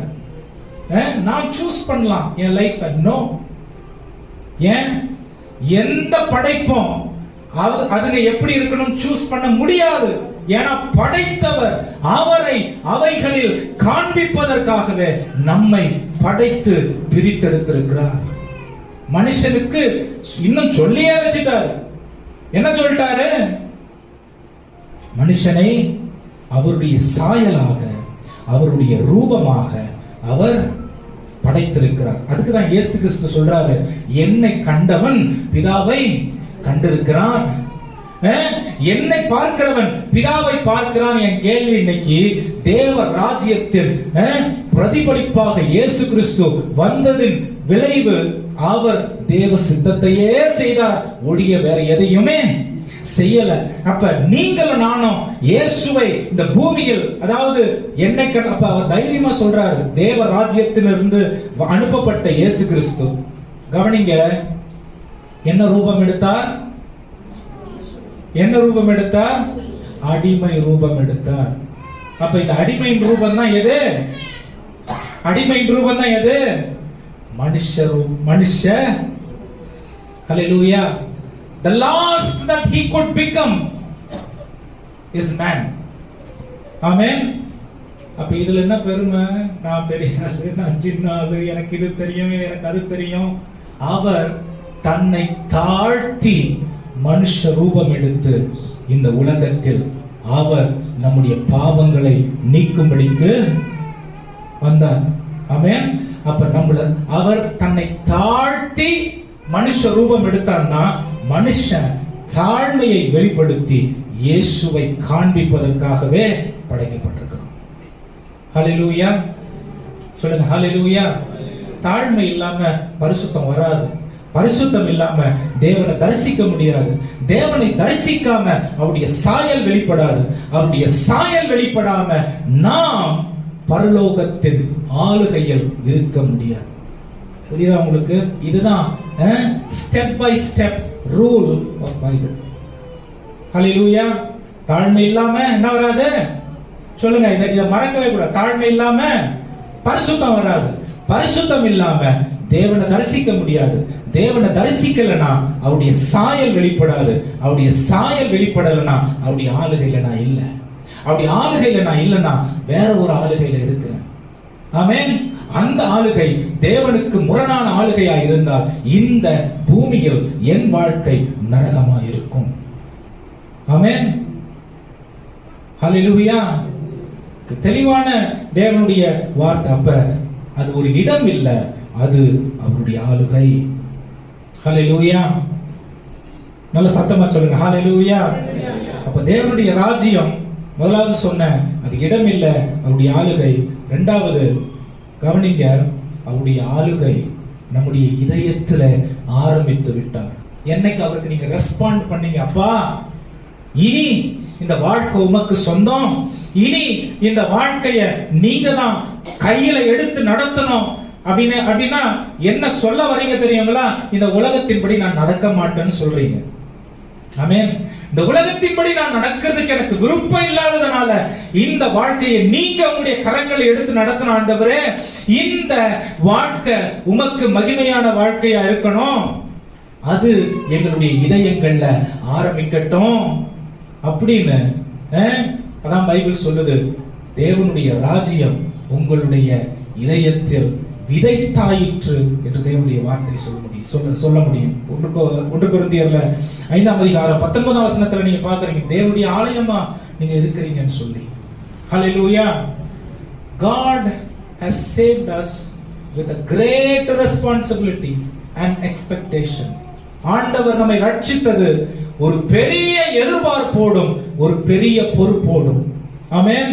நான் சூஸ் பண்ணலாம் என் லைஃப். நோ. ஏன்? எந்த படைப்பும் அதுங்க எப்படி இருக்கணும் சூஸ் பண்ண முடியாது. ஏன்னா படைத்தவர் அவரை அவைகளில் காண்பிப்பதற்காகவே நம்மை படைத்து பிரித்தெடுத்திருக்கிறார். மனுஷனுக்கு இன்னும் சொல்லியே வச்சுட்டாரு. என்ன சொல்லிட்டாரு? மனுஷனை அவருடைய சாயலாக, அவருடைய ரூபமாக அவர் படைத்திருக்கிறார். அதுக்குதான் இயேசு கிறிஸ்து சொல்றாரு, என்னை கண்டவன் பிதாவை கண்டிருக்கிறான், என்னை பார்க்கிறவன் பிதாவை பார்க்கிறான். என் கேள்வி இன்னைக்கு, தேவ ராஜ்யத்தின் பிரதிபலிப்பாக இயேசு கிறிஸ்து வந்ததின் விளைவு அவர் தேவ சித்தத்தையே செய்தார், ஒழிய வேற எதையுமே செய்யல. அப்ப நீங்களும் நானும் இயேசுவை இந்த பூமியில், அதாவது என்னை அப்ப அவர் தைரியமா சொல்றாரு, தேவ ராஜ்யத்திலிருந்து அனுப்பப்பட்ட இயேசு கிறிஸ்து, கவனிங்க, என்ன ரூபம் எடுத்தார்? என்ன ரூபம் எடுத்தார்? அடிமை ரூபம் எடுத்தார். அப்ப இந்த அடிமை ரூபம் தான் எது? அடிமை ரூபம் தான் எது? மனுஷ. ஹalleluya. The last that he could become is man. Amen. அப்ப இதுல என்ன பெருமை? நான் பெரிய ஆளு, நான் சின்ன ஆளு, எனக்கு இது தெரியும், எனக்கு அது தெரியும். அவர் தன்னை தாழ்த்தி மனுஷ ரூபம் எடுத்து இந்த உலகத்தில் அவர் நம்முடைய பாவங்களை நீக்கும்படிக்கு வந்தார். ஆமென். அப்ப நம்மள அவர் தன்னை தாழ்த்தி மனுஷ ரூபம் எடுத்தார்னா, மனுஷன் தாழ்மையை வெளிப்படுத்தி இயேசுவை காண்பிப்பதற்காகவே படைக்கப்பட்டிருக்கிறார். ஹalleluya. சொல்லுங்க ஹalleluya. தாழ்மை இல்லாம பரிசுத்தம் வராது. பரிசுத்தம் இல்லாம தேவனை தரிசிக்க முடியாது. தேவனை தரிசிக்காம அவருடைய சாயல் வெளிப்படாது. அவருடைய சாயல் வெளிப்படாம நாம் பரலோகத்தின் ஆளுகையில் இருக்க முடியாது. புரியுதா உங்களுக்கு? இதுதான் step by step rule of Bible. ஹalleluya. தாழ்மை இல்லாம என்ன வராது? சொல்லுங்க, இத மறக்கவே கூடாது. தாழ்மை இல்லாம பரிசுத்தம் வராது. பரிசுத்தம் இல்லாம தேவனை தரிசிக்க முடியாது. தேவனை தரிசிக்கலனா அவருடைய சாயல் வெளிப்படாது. அவருடைய சாயல் வெளிப்படலனா அவருடைய ஆளுகையில நான் இல்ல. அவருடைய ஆளுகையில நான் இல்லனா வேற ஒரு ஆளுகையில இருக்கிறேன். ஆமென். அந்த ஆளுகை தேவனுக்கு முரணான ஆளுகையா இருந்தால் இந்த பூமியில் என் வாழ்க்கை நரகமா இருக்கும். ஆமென். ஹalleluya. தெளிவான தேவனுடைய வார்த்தை. அப்ப அது ஒரு இடம் இல்ல, அது அவருடைய ஆளுகை. ஹalleluya. நல்ல சத்தமா சொல்லுங்க ஹalleluya. அப்ப தேவனுடைய ராஜ்யம் முதலாவது சொன்ன, அது இடம் இல்ல, அவருடைய ஆளுகை. இரண்டாவது கவனிங்க, அவருடைய ஆளுகை நம்முடைய இதயத்துல ஆரம்பித்து விட்டார். என்னைக்கு அவருக்கு நீங்க ரெஸ்பாண்ட் பண்ணீங்க, அப்பா இனி இந்த வாழ்க்கை உமக்கு சொந்தம், இனி இந்த வாழ்க்கைய நீங்க தான் கையில எடுத்து நடத்தணும் அப்படின்னா என்ன சொல்ல வரீங்க தெரியுங்களா? இந்த உலகத்தின்படி நான் நடக்க மாட்டேன்னு சொல்றீங்க. ஆமென். இந்த உலகத்தின்படி நான் நடக்கிறதுக்கு எனக்கு விருப்பம் இல்லாததுனால இந்த வாழ்க்கையை நீங்க உங்களுடைய கரங்களை எடுத்து நடத்தணும். ஆண்டவரே, இந்த வாழ்க்கை உமக்கு மகிமையான வாழ்க்கையா இருக்கணும், அது எங்களுடைய இதயங்கள்ல ஆரம்பிக்கட்டும் அப்படின்னு. அதான் பைபிள் சொல்லுது, தேவனுடைய ராஜ்யம் உங்களுடைய இதயத்தில் விதைத்தாயிற்று என்று தேவனுடைய வார்த்தை சொல்ல முடியும். 1 கொரிந்தியர்ல 5ஆம் அதிகாரம் 19ஆம் வசனத்துல நீங்க பாக்குறீங்க, தேவனுடைய ஆலயமா நீங்க இருக்கிறீங்கன்னு சொல்லி. ஹalleluya. God has saved us with a great responsibility and expectation. ஆண்டவர் நம்மை ரட்சித்தது ஒரு பெரிய எதிர்பார்ப்போடும் ஒரு பெரிய பொறுப்போடும். ஆமென்.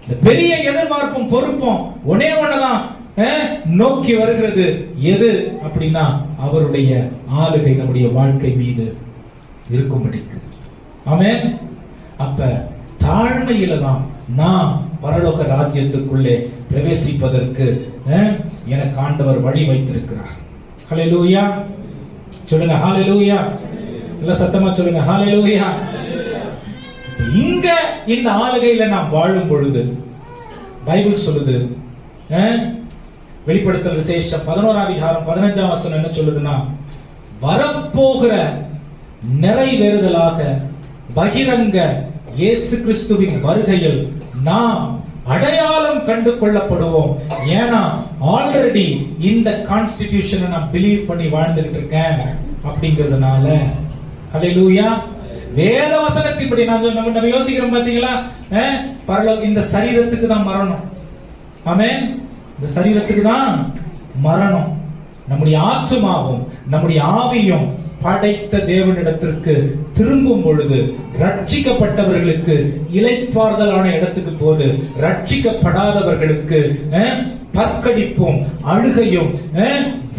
இந்த பெரிய எதிர்பார்ப்பும் பொறுப்பும் ஒண்ணே ஒண்ணுதான் நோக்கி வருகிறது. எது அப்படின்னா அவருடைய ஆளுகை நம்முடைய வாழ்க்கை மீது இருக்கும்படிக்கு. ஆமென். அப்ப தாழ்மையில தான் நான் பரலோக ராஜ்யத்துக்குள்ளே பிரவேசிப்பதற்கு எனக்கு ஆண்டவர் வழி வைத்திருக்கிறார். ஹல்லேலூயா சொல்லுங்க. ஹல்லேலூயா. எல்லாம் சத்தமா சொல்லுங்க. ஹல்லேலூயா. இங்க இந்த ஆளுகையில நாம் வாழும் பொழுது பைபிள் சொல்லுது, வெளிப்படுத்தல் விசேஷம் 11ஆம் அதிகாரம் 15ஆம் வசனம் என்ன சொல்லுதுன்னா, வரப்போகிற நிறைவேறுதலாக பகிரங்க இயேசு கிறிஸ்துவின் வருகையில் நாம் அடையாளம் கண்டு கொள்ளப்படுவோம். ஏன்னா ஆல்ரெடி இந்த கான்ஸ்டிடியூஷனை நான் பிலீவ் பண்ணி வாழ்ந்துட்டு இருக்கேன் அப்படிங்கிறதுனால. ஹல்லேலூயா. வேத வசனத்தின்படி நம்ம யோசிக்கிறோம் பாத்தீங்களா, பரலோக இந்த சரீரத்துக்கு தான் மரணம். ஆமென். இந்த சரீரத்துக்கு தான் மரணம். நம்முடைய ஆத்துமாவும் நம்முடைய ஆவியும் படைத்த தேவனிடத்திற்கு திரும்பும் பொழுது ரட்சிக்கப்பட்டவர்களுக்கு இளைப்பாறுதலான இடத்துக்கு போது, ரட்சிக்கப்படாதவர்களுக்கு பற்கடிப்பும் அழுகையும்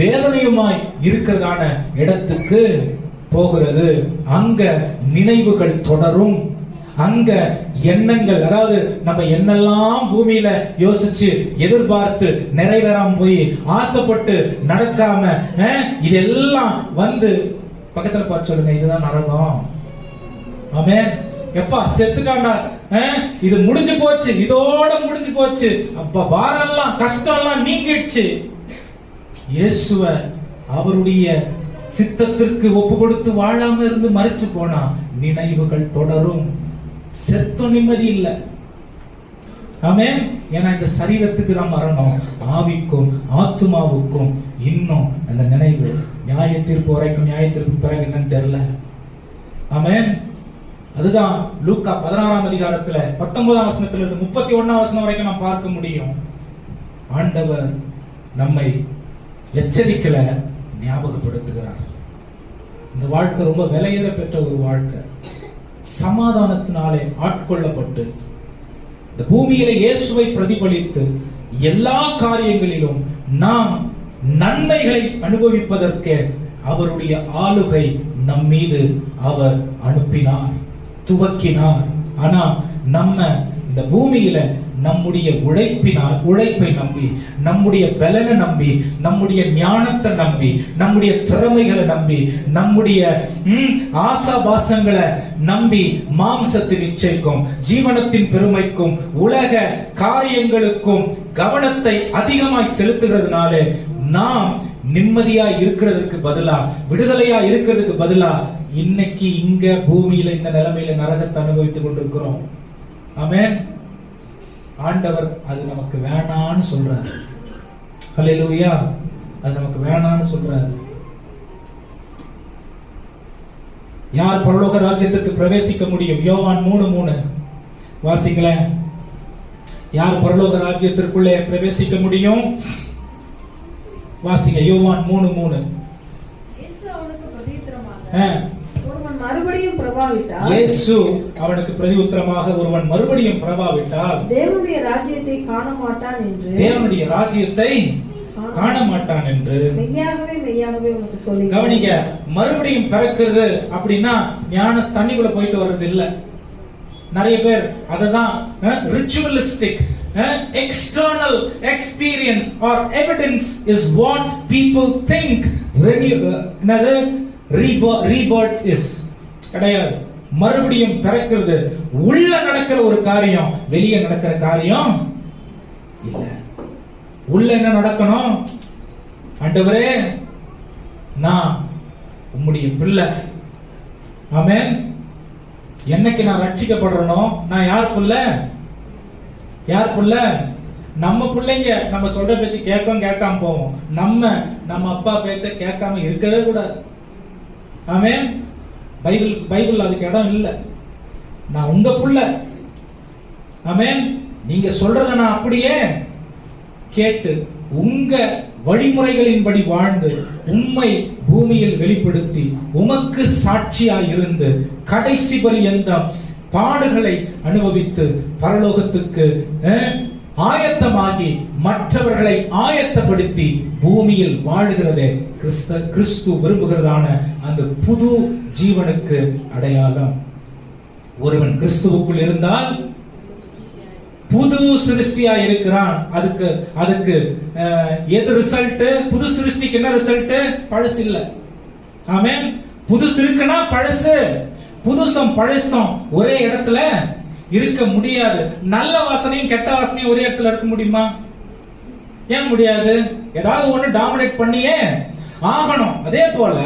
வேதனையுமாய் இருக்கிறதான இடத்துக்கு போகிறது. அங்க நினைவுகள் தொடரும். அங்க எண்ணங்கள், அதாவது நம்ம என்னெல்லாம் பூமியில யோசிச்சு எதிர்பார்த்து நிறைவேறாம போய் ஆசைப்பட்டு நடக்காம இதெல்லாம் வந்து பக்கத்துல பார்த்து சொல்லுங்க, இதுதான் நரகம். ஆமென். எப்பா செத்துட்டாண்டா, இது முடிஞ்சு போச்சு, இதோட முடிஞ்சு போச்சு, அப்ப பாரம்லாம் கஷ்டம் எல்லாம் நீங்கிடுச்சு. இயேசுவ அவருடைய சித்தத்திற்கு ஒப்பு கொடுத்து வாழாம இருந்து மரிச்சு போனா நினைவுகள் தொடரும். செத்த நிம்மதி இல்ல. ஆமென். ஏன்னா இந்த சரீரத்துக்கு தான் மரணம், ஆவிக்கும் ஆத்துமாவுக்கும் இன்னும் அந்த நினைவு நியாய தீர்ப்பு வரைக்கும், நியாய தீர்ப்பு பிறகு என்னன்னு தெரியல. ஆமென். அதுதான் லூக்கா 16ஆம் அதிகாரத்துல 19ஆம் வசனத்துல இருந்து 31ஆம் வசனம் வரைக்கும் நாம் பார்க்க முடியும். ஆண்டவர் நம்மை எச்சரிக்கல ஞாபகப்படுத்துகிறார். இந்த வாழ்க்கை ரொம்ப விலையேற பெற்ற ஒரு வாழ்க்கை. சமாதானத்தினாலே ஆட்கொள்ளப்பட்டு இந்த பூமியில இயேசுவை பிரதிபலித்து எல்லா காரியங்களிலும் நாம் நன்மைகளை அனுபவிப்பதற்கு அவருடைய ஆளுகை நம் மீது அவர் அனுப்பினார், துவக்கினார். ஆனா நம்ம இந்த பூமியில நம்முடைய உழைப்பை நம்பி, நம்முடைய பலனை நம்பி, நம்முடைய ஞானத்தை நம்பி, நம்முடைய திறமைகளை நம்பி, நம்முடைய ஆசாபாசங்களை நம்பி மாம்சத்தின் இச்சைக்கும் ஜீவனத்தின் பெருமைக்கும் உலக காரியங்களுக்கும் கவனத்தை அதிகமாய் செலுத்துகிறதுனால நாம் நிம்மதியா இருக்கிறதுக்கு பதிலா, விடுதலையா இருக்கிறதுக்கு பதிலா இன்னைக்கு இங்க பூமியில இந்த நிலைமையில நரகத்தை அனுபவித்துக் கொண்டிருக்கிறோம். ஆமென். ஆண்டவர் அது நமக்கு வேணான்னு சொல்றாரு. ஹல்லேலூயா. அது நமக்கு வேணான்னு சொல்றாரு. யார் பரலோக ராஜ்யத்திற்கு பிரவேசிக்க முடியும்? யோவான் 3:3 வாசிங்களேன். யார் பரலோக ராஜ்யத்திற்குள்ளே பிரவேசிக்க முடியும்? வாசிங்க. யோவான் 3:3. இயேசு அவனுக்கு பிரதியுத்தரமாக, ஒருவன் மறுபடியும் பிரபாவிட்டால், இயேசு அவனுக்கு பிரதியுத்தரமாக, ஒருவன் மறுபடியும் பிரபாவிட்டால் தேவனுடைய ராஜ்யத்தை காண மாட்டான் என்று, தேவனுடைய ராஜ்யத்தை காண மாட்டான் என்று மெய்யாகவே மெய்யாகவே உனக்கு சொல்லி. கவனிங்க. மறுபடியும் பிறக்கிறது அப்படின்னா ஞான தண்ணிக்குள்ள போயிட்டு வர்றது இல்ல. நிறைய பேர் அததான் ritualistic external experience or evidence is what people think rebirth is. கிடையாது. மறுபடியும் பிறக்கிறது உள்ள நடக்கிற ஒரு காரியம், வெளியே நடக்கிற காரியம் இல்ல. உள்ள என்ன நடக்கணும்? ஆண்டவரே நான் உம்முடைய பிள்ளை. ஆமென். என்னைக்கு நான் ரட்சிக்கப்படுறனோ நான் யார் பிள்ளை? யார் பிள்ளை? நம்ம பிள்ளைங்க நம்ம சொல்ற பேச்சு கேட்காம போவோம். நம்ம அப்பா பேச்ச கேட்காம இருக்கவே கூடாது. ஆமென். பைபிள் அதுக்கு இடம் இல்ல. நான் உங்க புள்ள. ஆமென். நீங்க சொல்றத நான் அப்படியே கேட்டு உங்க வழிமுறைகளின்படி வாழ்ந்து உம்மை பூமியில் வெளிப்படுத்தி உமக்கு சாட்சியாய் இருந்து கடைசி பரியந்தம் பாடுகளை அனுபவித்து பரலோகத்துக்கு ஆயத்தமாகி மற்றவர்களை ஆயத்தப்படுத்தி பூமியில் வாழுகிறதே கிறிஸ்து விரும்புகிறதான அந்த புது ஜீவனுக்கு அடையாளம். ஒருவன் கிறிஸ்துவுக்குள் இருந்தால் புது சிருஷ்டியா இருக்கிறான். அதுக்கு எது ரிசல்ட்? புது சிருஷ்டிக்கு என்ன ரிசல்ட்? பழசு இல்ல. ஆமென். புதுசு இருக்குன்னா பழசு, புதுசும் பழசும் ஒரே இடத்துல இருக்க முடியாது. நல்ல வாசனையும் கெட்ட வாசனையும் ஒரே இடத்துல இருக்க முடியுமா? ஏன் முடியாது? ஏதாவது ஒண்ணு டாமினேட் பண்ணியே ஆகணும். அதே போல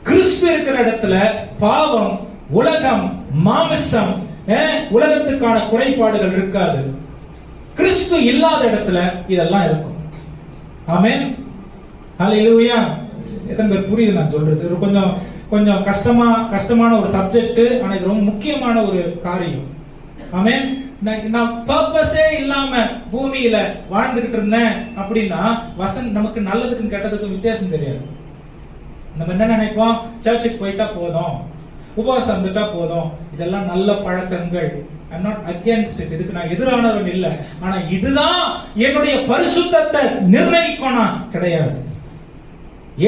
கிறிஸ்து இருக்கிற இடத்துல பாவம், உலகம், மாமிசம், உலகத்துக்கான குறைபாடுகள் இருக்காது. கிறிஸ்து இல்லாத இடத்துல இதெல்லாம் இருக்கும். ஆமென். ஹல்லேலூயா. எத்தனை பேர் புரியுது நான் சொல்றது? கொஞ்சம் கஷ்டமான ஒரு சப்ஜெக்ட், ஆனா இது ரொம்ப முக்கியமான ஒரு காரியம். ஆமென். நான் பர்பஸே இல்லாம பூமியில வாழ்ந்துகிட்டு இருந்தேன் அப்படின்னா நமக்கு நல்லதுக்கும் கெட்டதுக்கும் வித்தியாசம் தெரியாது. நம்ம என்ன நினைப்போம்? சர்ச்சுக்கு போயிட்டா போதும், உபவாசம் இருந்துட்டா போதும், இதெல்லாம் நல்ல பழக்கங்கள். I'm not against it. இதுக்கு நான் எதிரானவன் இல்லை. ஆனா இதுதான் என்னுடைய பரிசுத்தத்தை நிர்ணயிக்கணும் கிடையாது.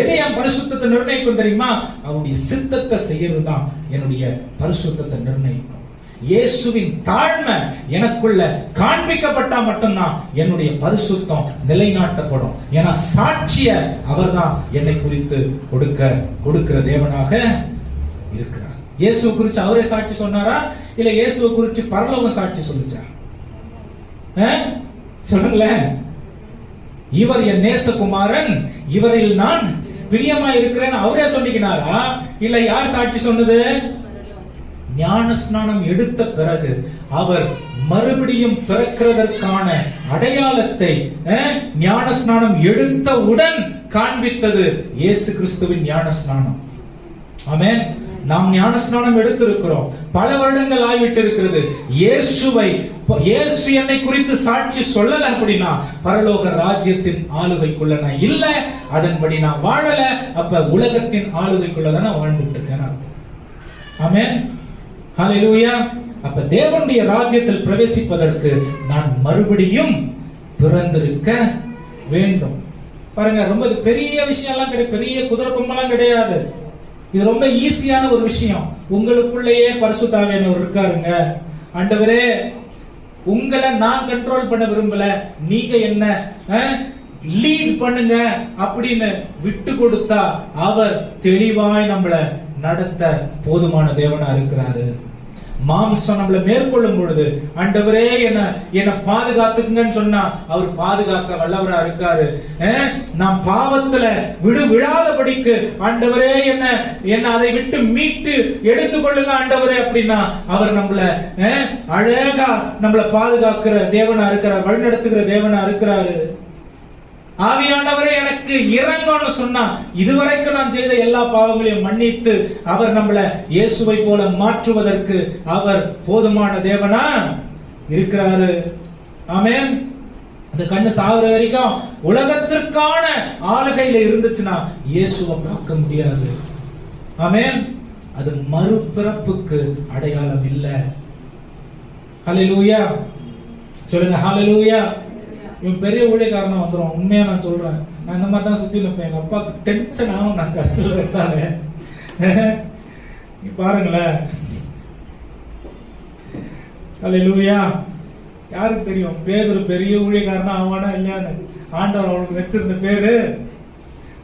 எதை என் பரிசுத்தத்தை நிர்ணயிக்கும் தெரியுமா? அவருடைய சித்தத்தை செய்யறதுதான் என்னுடைய பரிசுத்தத்தை நிர்ணயிக்கும். இயேசுவின் தாழ்மை எனக்குள்ள காண்பிக்கப்பட்டா மட்டும்தான் என்னுடைய பரிசுத்தம் நிலைநாட்டப்படும். ஏன்னா சாட்சிய அவர்தான் என்னை குறித்து கொடுக்கிற தேவனாக இருக்கிறார். இயேசுவை குறித்து அவரே சாட்சி சொன்னாரா, இல்ல இயேசுவை குறித்து பரலோகம் சாட்சி சொல்லுச்சா? சொல்லுங்களேன். இவர் என் நேசகுமாரன், இவரில் நான் பிரியமா இருக்கிறேன் அவரே சொல்லிக்கினாரா, இல்ல யார் சாட்சி சொன்னது? ஞான ஸ்நானம் எடுத்த பிறகு அவர் மறுபடியும் பிறக்கிறதற்கான அடையாளத்தை ஞான ஸ்நானம் எடுத்தவுடன் காண்பித்தது இயேசு கிறிஸ்துவின் ஞான ஸ்நானம். ஆமென். நாம் ஞான ஸ்நானம் எடுத்திருக்கிறோம், பல வருடங்கள் ஆகிவிட்டு இருக்கிறது. இயேசு என்னை குறித்து சாட்சி சொல்லல அப்படின்னா பரலோக ராஜ்யத்தின் ஆளுகைக்குள்ள நான் இல்ல, அதன்படி நான் வாழல. அப்ப உலகத்தின் ஆளுகைக்குள்ளதான் நான் வாழ்ந்துட்டு இருக்கேன். ஆமென். ஹல்லேலூயா. அப்ப தேவனுடைய ராஜ்யத்தில் பிரவேசிப்பதற்கு நான் மறுபடியும் பிறந்திருக்க வேண்டும். பாருங்க, ரொம்ப பெரிய விஷயம் எல்லாம் கிடையாது, பெரிய குதிரை கொம்பெல்லாம் கிடையாது. இது ரொம்ப ஈஸியான ஒரு விஷயம். உங்களுக்குள்ளேயே பரிசுத்த ஆவியானவர் இருக்காருங்க. ஆண்டவரே, உங்களை நான் கண்ட்ரோல் பண்ண விரும்பல, நீங்க என்ன லீட் பண்ணுங்க அப்படின்னு விட்டு கொடுத்தா அவர் தெளிவாய் நம்மளை நடத்த போதுமான தேவனா இருக்கிறாரு. மாம்சம் நம்மளை மேற்கொள்ளும் பொழுது ஆண்டவரே என்ன பாதுகாத்துக்குங்கன்னு சொன்னா அவர் பாதுகாக்க வல்லவரா இருக்காரு. நாம் பாவத்துல விழாதபடிக்கு ஆண்டவரே என்ன அதை விட்டு மீட்டு எடுத்துக்கொள்ளுங்க ஆண்டவரே அப்படின்னா அவர் நம்மள அழகா நம்மளை பாதுகாக்கிற தேவனா இருக்கிறார், வழிநடத்துகிற தேவனா இருக்கிறாரு. ஆவியானவரே எனக்கு இறங்கன்னு சொன்னா இதுவரைக்கும் நான் செய்த எல்லா பாவங்களையும் மன்னித்து அவர் நம்மள இயேசுவை போல மாற்றுவதற்கு அவர் போதுமான தேவனா இருக்கிறாரு. ஆமென். அந்த கண்ணு சாகுற வரைக்கும் உலகத்திற்கான ஆளுகையில இருந்துச்சுன்னா இயேசுவை பார்க்க முடியாது. ஆமென். அது மறுபிறப்புக்கு அடையாளம் இல்ல. ஹல்லேலூயா. சொல்லுங்க ஹல்லேலூயா. இவன் பெரிய ஊழியக்காரனா வந்துடும். உண்மையா நான் சொல்றேன், நான் இந்த மாதிரி தான் சுத்தி நிற்பேன். எங்க அப்பா டென்ஷன் ஆகும் நான் சர்ச்சில் இருந்தாலே. பாருங்களேன். ஹல்லேலூயா. யாருக்கு தெரியும் பேதுரு பெரிய ஊழியக்காரனா ஆவானா இல்லையான்னு? ஆண்டவர் அவனுக்கு வச்சிருந்த பேரு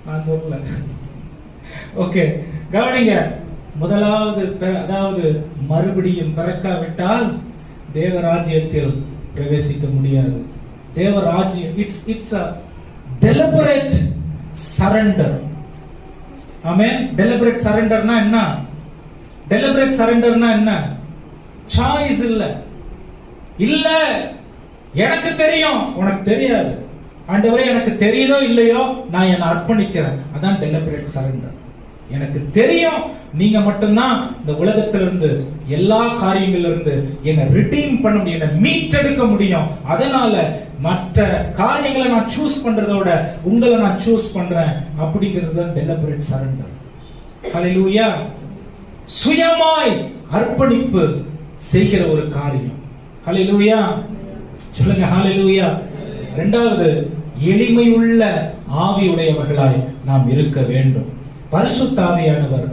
நான் சொல்லல. ஓகே, கவனிங்க. முதலாவது அதாவது மறுபடியும் பிறக்காவிட்டால் தேவராஜ்யத்தில் பிரவேசிக்க முடியாது. தேவராஜ்யம் it's a deliberate surrender. Amen. deliberate surrenderனா என்ன? deliberate surrenderனா என்ன? சாய்ஸ் இல்ல எனக்கு தெரியும் உனக்கு தெரியாது, ஆண்டவரே எனக்கு தெரியுதோ இல்லையோ நான் என்ன அர்ப்பணிக்கிறேன். அதான் deliberate surrender. எனக்கு தெரியும் நீங்க மட்டும்தான் இந்த உலகத்திலிருந்து எல்லா காரியங்கள்ல இருந்து என்ன ரிடீம் பண்ண முடியும், என்ன மீட்டெடுக்க முடியும். அதனால மற்ற காரியங்களை நான் சூஸ் பண்றதோட உங்களை நான் சூஸ் பண்றேன் அப்படிங்கிறது தான் டெலிபரேட் சரண்டர். ஹல்லேலூயா. சுயமாய் அர்ப்பணிப்பு செய்கிற ஒரு காரியம். ஹல்லேலூயா. சொல்லுங்க ஹல்லேலூயா. இரண்டாவது, எளிமையுள்ள ஆவியுடையவர்களாய் நாம் இருக்க வேண்டும். பரிசுத்த ஆவியானவர்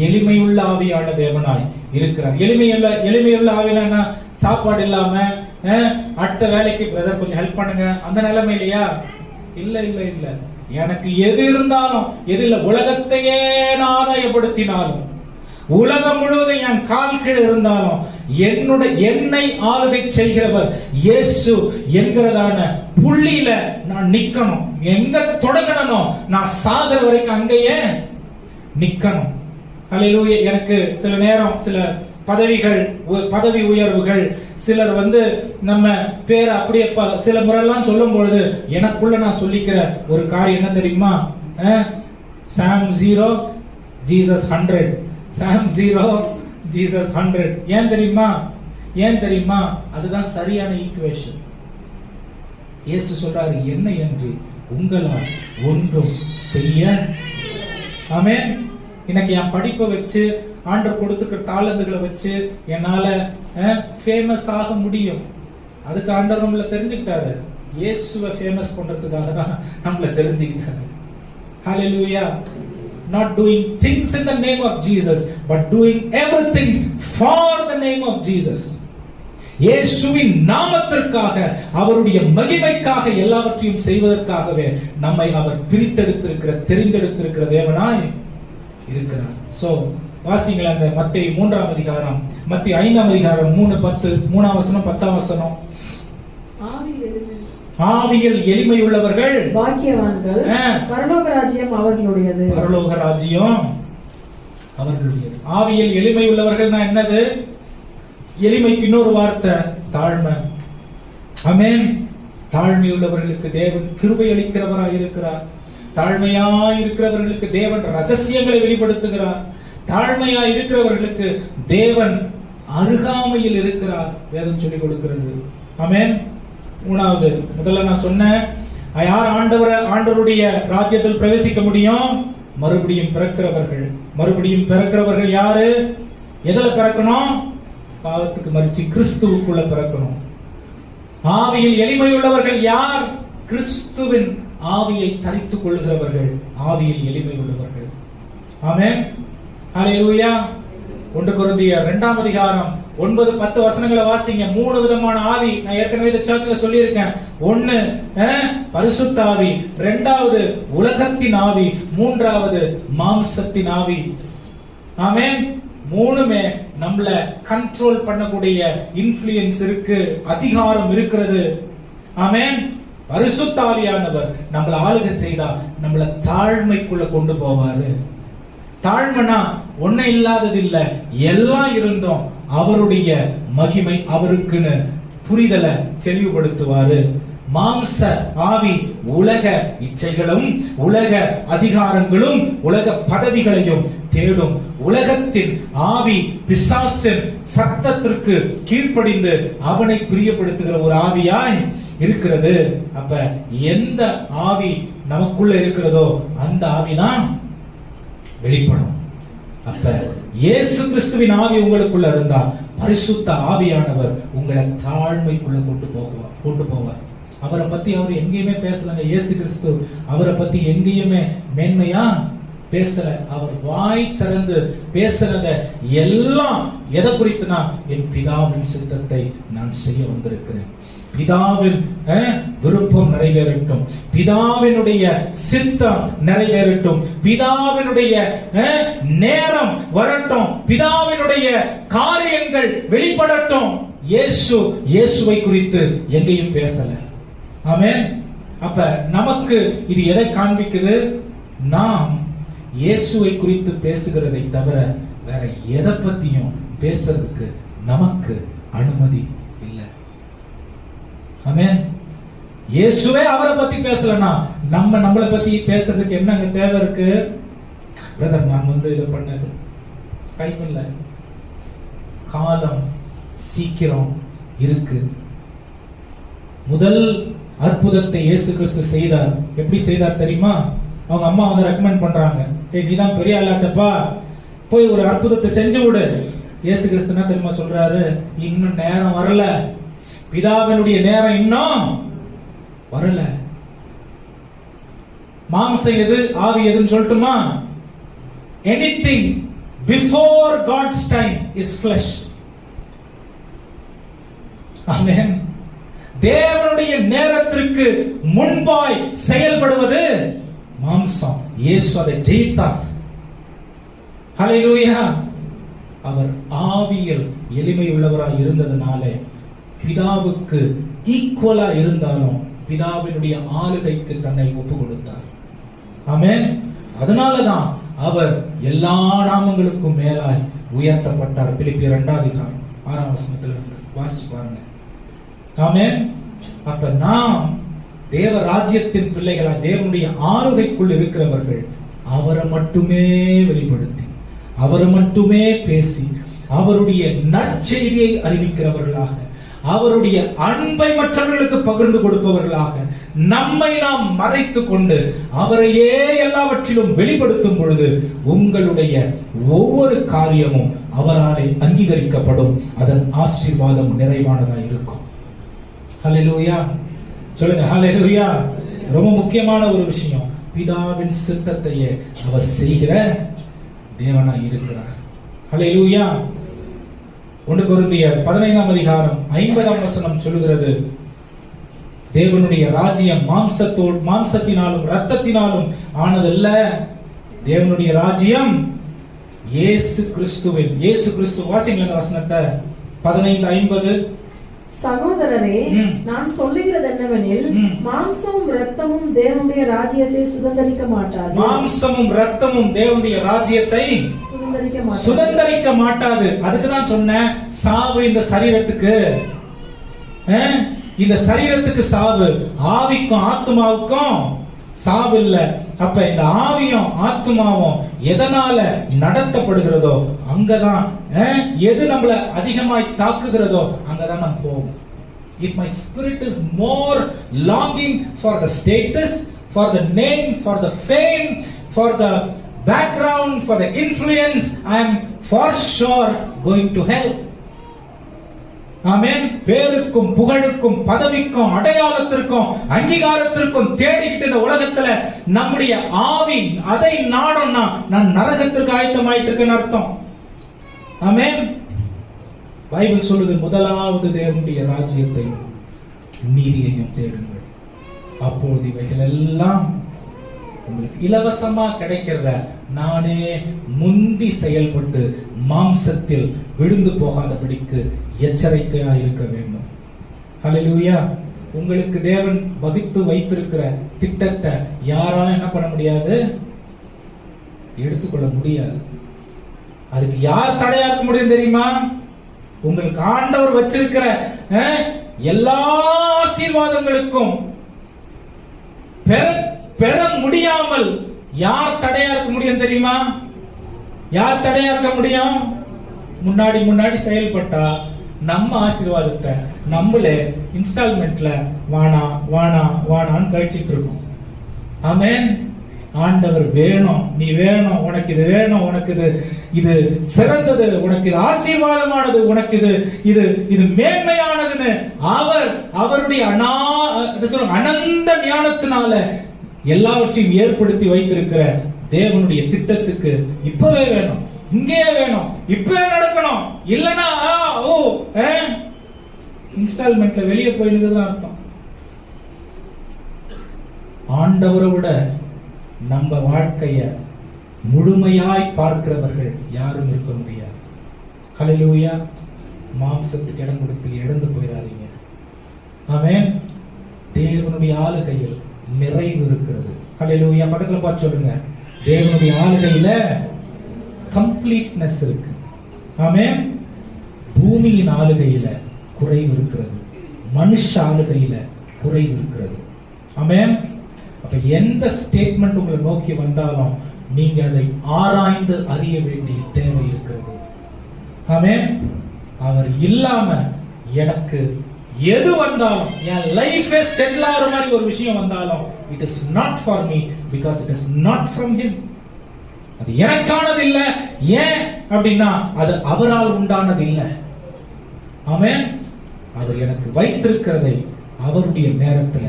எளிமையுள்ள ஆவியான தேவனாய் இருக்கிறார். எளிமையுள்ள ஆவியான சாப்பாடு இல்லாம அடுத்த வேலைக்கு பிரதர் கொஞ்சம் ஹெல்ப் பண்ணுங்க அந்த நிலைமை இல்லையா? இல்ல இல்ல இல்ல. எனக்கு எது இருந்தாலும் எது இல்ல, உலகத்தையே நான் ஆதாயப்படுத்தினாலும் உலகம் முழுவதும் என் கால் கீழ் இருந்தாலும் என்னை ஆளுகை செய்கிறவர் இயேசு என்கிறதான புள்ளியில நான் நிக்கணும். எங்க தொடங்கணும்? நான் சாகிற வரைக்கும் அங்கேயே நிக்கணும். ஹல்லேலூயா. எனக்கு சில நேரம் சில பதவி உயர்வுகள், சிலர் நம்ம பேரை அப்படியே சில முறையெல்லாம் சொல்லும் பொழுது எனக்குள்ள நான் சொல்லிக்கிற ஒரு காரியம் என்ன தெரியுமா? சாம் 0 ஜீசஸ் 100. சாம் 0 ஜீசஸ் 100. ஏன் தெரியுமா? அதுதான் சரியான ஈக்குவேஷன். இயேசு சொல்றாரு, என்ன என்று உங்களால் ஒன்றும் செய்ய. ஆமென். இன்னைக்கு என் படிப்பை வச்சு ஆண்டவர் கொடுத்துக்கிற தாளந்துகளை வச்சு என்னால ஃபேமஸ் ஆக முடியும். அதுக்கு ஆண்டவர் நம்மள தெரிஞ்சுக்கிட்டாரு. இயேசுவை ஃபேமஸ் பண்றதுக்காக தான் நம்மள தெரிஞ்சுக்கிட்டாரு. ஹல்லேலூயா. Not doing things in the name of Jesus, but doing everything for the name of Jesus. இயேசுவின் நாமத்திற்காக, அவருடைய மகிமைக்காக எல்லாவற்றையும் செய்வதற்காகவே நம்மை அவர் பிரித்தெடுத்திருக்கிற, தெரிந்தெடுத்திருக்கிற தேவனாய் இருக்கிறார். சோ வாசிங்களா அந்த மத்தேயு 3ஆம் அதிகாரம், மத்தேயு 5ஆம் அதிகாரம் 3:10, 3ஆம் வசனம் 10ஆம் வசனம். ஆவியில் எளிமை உள்ளவர்கள் பாக்கியவான்கள், பரலோக ராஜ்யம் அவர்களுடையது. பரலோக ராஜ்யம் அவர்களுடையது. ஆவியில் எளிமை உள்ளவர்கள் என்னது? எளிமைக்கு இன்னொரு வார்த்தை தாழ்மை. ஆமென். தாழ்மை உள்ளவர்களுக்கு தேவன் கிருபை அளிக்கிறவராய் இருக்கிறார். தாழ்மையாய் இருக்கிறவர்களுக்கு தேவன் ரகசியங்களை வெளிப்படுத்துகிறார். தாழ்மையாய் இருக்கிறவர்களுக்கு தேவன் அருகாமையில் இருக்கிறார். வேதம் சொல்லிக் கொடுக்கிறது. ஆமென். மூணாவது, முதல்ல நான் சொன்னேன், யார் ஆண்டவருடைய ராஜ்யத்தில் பிரவேசிக்க முடியும்? மறுபடியும் பிறக்கிறவர்கள். மறுபடியும் பிறக்கிறவர்கள் யாரு? எதுல பிறக்கணும்? பாவத்துக்கு மரிச்சு கிறிஸ்துவுக்குள்ள பிறக்கணும். ஆவியில் எளிமை உள்ளவர்கள் யார்? கிறிஸ்துவின் ஆவியை தரித்துக் கொள்கிறவர்கள் ஆவியில் எளிமை உள்ளவர்கள். ஆமென். ஹல்லேலூயா. 1 கொரிந்தியர் 2ஆம் அதிகாரம் 9-10 வசனங்களை வாசிங்க. 3 விதமான ஆவி நான் ஏற்கனவே இந்த சர்ச்சில் சொல்லியிருக்கேன். 1 பரிசுத்த ஆவி, 2வது உலகத்தின் ஆவி, 3வது மாம்சத்தின் ஆவி. ஆமென். மூணுமே நம்மள கண்ட்ரோல் பண்ணக்கூடிய இன்ஃப்ளூயன்ஸ் இருக்கு, அதிகாரம் இருக்கிறது. ஆமென். பரிசுத்த ஆவியானவர் நம்மள ஆளுகை செய்தா நம்மள தாழ்மைக்குள்ள கொண்டு போவாரு. தாழ்மைனா ஒண்ணு இல்லாதது இல்ல, எல்லாம் இருந்தோம் அவருடைய மகிமை அவருக்குன்னு புரிதலை தெளிவுபடுத்துவாரு. மாம்ச ஆவி உலக இச்சைகளும் உலக அதிகாரங்களும் உலக பதவிகளையும் தேடும். உலகத்தின் ஆவி பிசாசின் சத்தத்திற்கு கீழ்ப்படிந்து அவனை பிரியப்படுத்துகிற ஒரு ஆவியாய் இருக்கிறது. அப்ப எந்த ஆவி நமக்குள்ள இருக்கிறதோ அந்த ஆவிதான் வெளிப்படும். அப்ப இயேசு கிறிஸ்துவின் ஆவி உங்களுக்குள்ள இருந்தா பரிசுத்த ஆவியானவர் உங்களை தாழ்மைக்குள்ள கொண்டு போவார். அவரை பத்தி அவர் எங்கேயுமே பேசலங்க. இயேசு கிறிஸ்து அவரை பத்தி எங்கேயுமே மேன்மையா பேசல. அவர் வாய் திறந்து பேசுறத எல்லாம் எதை குறித்துனா, என் பிதாவின் சித்தத்தை நான் செய்ய வந்திருக்கிறேன், பிதாவின் விருப்பம் நிறைவேறட்டும், பிதாவினுடைய சித்தம் நிறைவேறட்டும், பிதாவினுடைய நேரம் வரட்டும், பிதாவினுடைய காரியங்கள் வெளிப்படட்டும். இயேசுவை குறித்து எங்கேயும் பேசல. ஆமென். அப்ப நமக்கு இது எதை காண்பிக்குது? நாம் இயேசுவை குறித்து பேசுகிறதை தவிர வேற எதை பத்தியும் பேசுறதுக்கு நமக்கு அனுமதி இல்லை. ஆமென். இயேசுவே அவரை பத்தி பேசலனா நம்மளை பத்தி பேசுறதுக்கு என்னங்க தேவை இருக்கு? பிரதர், நான் இதை பண்ணது டைம் இல்லை, காலம் சீக்கிரம் இருக்கு. முதல் அற்புதத்தை இயேசு கிறிஸ்து செய்தார். எப்படி செய்தார் தெரியுமா? அவங்க அம்மா வந்து ரெக்கமெண்ட் பண்றாங்க, ஏய் நீதான் பெரிய ஆளாச்சப்பா, போய் ஒரு அற்புதத்தை செஞ்சு விடு. இயேசு கிறிஸ்து என்ன தெரியுமா சொல்றாரு? இன்னும் நேரம் வரல, பிதாவினுடைய நேரம் இன்னும் வரல. மாம்சம் எது ஆவி எதுன்னு சொல்லட்டுமா? Anything before God's time is flesh. Amen. தேவனுடைய நேரத்திற்கு முன்பாய் செயல்படுவது மாம்சம். இயேசு அதை ஜெயித்தார். ஹல்லேலூயா. அவர் ஆவியில் எளிமை உள்ளவராய் இருந்ததனாலே பிதாவுக்கு ஈக்குவலா இருந்தாலும் பிதாவினுடைய ஆளுகைக்கு தன்னை ஒப்பு கொடுத்தார். ஆமென். அதனாலதான் அவர் எல்லா நாமங்களுக்கும் மேலாய் உயர்த்தப்பட்டார். பிலிப்பியர் 2:6 வாசிச்சு பாருங்க. ஆமென். அப்ப நாம் தேவ ராஜ்யத்தின் பிள்ளைகளா, தேவனுடைய ஆளுகைக்குள் இருக்கிறவர்கள், அவரை மட்டுமே வெளிப்படுத்தி, அவரை மட்டுமே பேசி, அவருடைய நற்செய்தியை அறிவிக்கிறவர்களாக, அவருடைய அன்பை மற்றவர்களுக்கு பகிர்ந்து கொடுப்பவர்களாக நம்மை நாம் மறைத்துக் கொண்டு அவரையே எல்லாவற்றிலும் வெளிப்படுத்தும் பொழுது உங்களுடைய ஒவ்வொரு காரியமும் அவராலே அங்கீகரிக்கப்படும். அதன் ஆசீர்வாதம் நிறைவானதாக இருக்கும். ஹல்லேலூயா. சொல்லுங்க ஹல்லேலூயா. ரொம்ப முக்கியமான ஒரு விஷயம், பிதாவின் சித்தத்தையே அவர் செய்கிற தேவனாய் இருக்கிறார். ஹல்லேலூயா. 1 கொரிந்தியர் 15:50 சொல்லுகிறது, தேவனுடைய ராஜ்யம் மாம்சத்தினாலும் இரத்தத்தினாலும் ஆனதல்ல. தேவனுடைய ராஜ்யம் இயேசு கிறிஸ்துவின். இயேசு கிறிஸ்து. வாசிங்களா வசனத்தை 15:50. சகோதரரே, நான் சொல்லுகிறது என்னவெனில், மாம்சமும் இரத்தமும் தேவனுடைய ராஜ்யத்தை சுதந்தரிக்க மாட்டாது. மாம்சமும் இரத்தமும் தேவனுடைய ராஜ்யத்தை சுதந்தரிக்க மாட்டாது. அதுக்குதான் சொன்னேன், சாவு இந்த சரீரத்துக்கு, இந்த சரீரத்துக்கு சாவு, ஆவிக்கும் ஆத்துமாவுக்கும் சாவு இல்ல. அப்ப இந்த ஆவியும் ஆத்துமாவும் எதனால நடத்தப்படுகிறதோ அங்கதான், எது நம்மள அதிகமாய் தாக்குகிறதோ அங்கதான் நம்ம போவோம். If my spirit is more longing for the status, for the name, for the fame, for the background, for the influence, I am for sure going to hell. ஆமென். பேருக்கும் புகழுக்கும் பதவிக்கும் அடையாளத்திற்கும் அங்கீகாரத்திற்கும் தேடிக்கிட்டு இந்த உலகத்துல நம்முடைய ஆவி அதை நாடோம்னா நான் நரகத்திற்கு ஆயத்தமாயிட்டு இருக்கேன்னு அர்த்தம். ஆமென். பைபிள் சொல்லுது, முதலாவது தேவனுடைய ராஜ்யத்தையும் நீதியையும் தேடுங்கள், அப்பொழுது இவைகள் எல்லாம் உங்களுக்கு இலவசமா கிடைக்கிறத நானே முந்தி செயல்பட்டு மாம்சத்தில் விழுந்து போகாதபடிக்கு எச்சரிக்கையா இருக்க வேண்டும். ஹல்லேலூயா. உங்களுக்கு தேவன் வகுத்து வைத்திருக்கிற திட்டத்தை யாராலும் என்ன பண்ண முடியாது, எடுத்துக்கொள்ள முடியாது. அதுக்கு யார் தடையா இருக்க முடியும் தெரியுமா? உங்களுக்கு ஆண்டவர் வச்சிருக்கிற எல்லா ஆசீர்வாதங்களுக்கும் பெற முடியாமல் யார் தடையா இருக்க முடியும் தெரியுமா? யார் தடையா இருக்க முடியும்? முன்னாடி செயல்பட்டா நம்ம ஆசீர்வாதத்தை நம்மளே இன்ஸ்டால்மெண்ட்ல வானா வானா வானான்னு கழிச்சிட்டு இருக்கோம். ஆமென். ஆண்டவர் வேணும், நீ வேணும், உனக்கு இது வேணும், உனக்கு இது சிறந்தது, உனக்கு இது ஆசீர்வாதமானது, உனக்கு இது மேன்மையானதுன்னு அவருடைய அனந்த ஞானத்தினால எல்லாவற்றையும் ஏற்படுத்தி வைத்திருக்கிற தேவனுடைய திட்டத்துக்கு இப்பவே வேணும், இங்கே வேணும், இப்பவே நடக்கணும். இல்லனா இன்ஸ்டால்மெண்ட்ல வெளியே போயிடுதுதான் அர்த்தம். ஆண்டவரை விட நம்ம வாழ்க்கைய முழுமையாய் பார்க்கிறவர்கள் யாரும் இருக்க முடியாது. ஹல்லேலூயா. மாம்சத்துக்கு இடம் கொடுத்து இழந்து போயிடாதீங்க. ஆமென். தேவனுடைய ஆளுகையில் நிறைவு இருக்கிறது. ஹல்லேலூயா. பக்கத்துல பார்த்து சொல்லுங்க, தேவனுடைய ஆளுகையில கம்ப்ளீட்னஸ் இருக்கு. ஆமென். பூமியின் ஆளுகையில குறைவு இருக்கிறது, மனுஷ ஆளுகையில குறைவு இருக்கிறது. ஆமென். அப்ப எந்த ஸ்டேட்மெண்ட் உங்களை நோக்கி வந்தாலும் நீங்க அதை ஆராய்ந்து அறிய வேண்டிய தேவை இருக்கிறது. ஆமென். அவர் இல்லாம எனக்கு எது வந்தாலும், என் லைஃபே செட்டில் ஆகிற மாதிரி ஒரு விஷயம் வந்தாலும், it is not for me because it is not from him. அது எனக்கானது இல்ல. ஏன் அப்படின்னா அது அவரால் உண்டானது இல்ல. ஆமென். அவர் எனக்கு வைத்திருக்கிறதை அவருடைய நேரத்துல,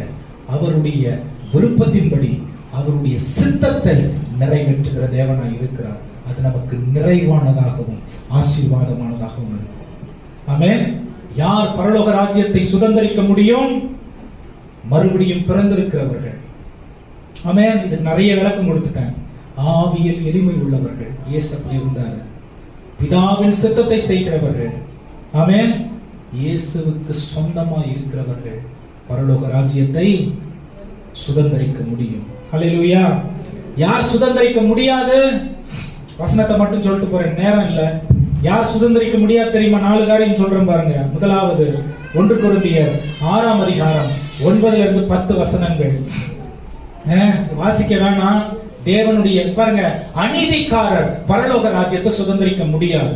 அவருடைய விருப்பத்தின்படி, அவருடைய சித்தத்தை நிறைவேற்றுகிற தேவனாய் இருக்கிறார். அது நமக்கு நிறைவானதாகவும் ஆசீர்வாதமானதாகவும் இருக்கும். ஆமென். யார் பரலோக ராஜ்யத்தை சுதந்தரிக்க முடியும்? மறுபடியும் பிறந்திருக்கிறவர்கள். ஆமென். இதுக்கு நிறைய விளக்கம் கொடுத்துட்டேன். ஆவியில் எளிமை உள்ளவர்கள், இயேசு அப்படி இருந்தார். பிதாவின் சித்தத்தை செய்கிறவர்கள், ஆமென், இயேசுவுக்கு சொந்தமாய் இருக்கிறவர்கள் பரலோக ராஜ்யத்தை சுதந்தரிக்க முடியும். ஹல்லேலூயா. யார் சுதந்தரிக்க முடியாது? வசனத்தை மட்டும் சொல்லிட்டு போறேன், நேரம் இல்ல. யார் சுதந்தரிக்க முடியாது தெரியுமா? 4 காரியம் சொல்றேன் பாருங்க. முதலாவது 1 கொரிந்தியர் 6ஆம் அதிகாரம் 9-10 வசனங்கள். வாசிக்க வேணாம். தேவனுடைய பாருங்க, அநீதிக்காரர் பரலோக ராஜ்யத்தை சுதந்தரிக்க முடியாது.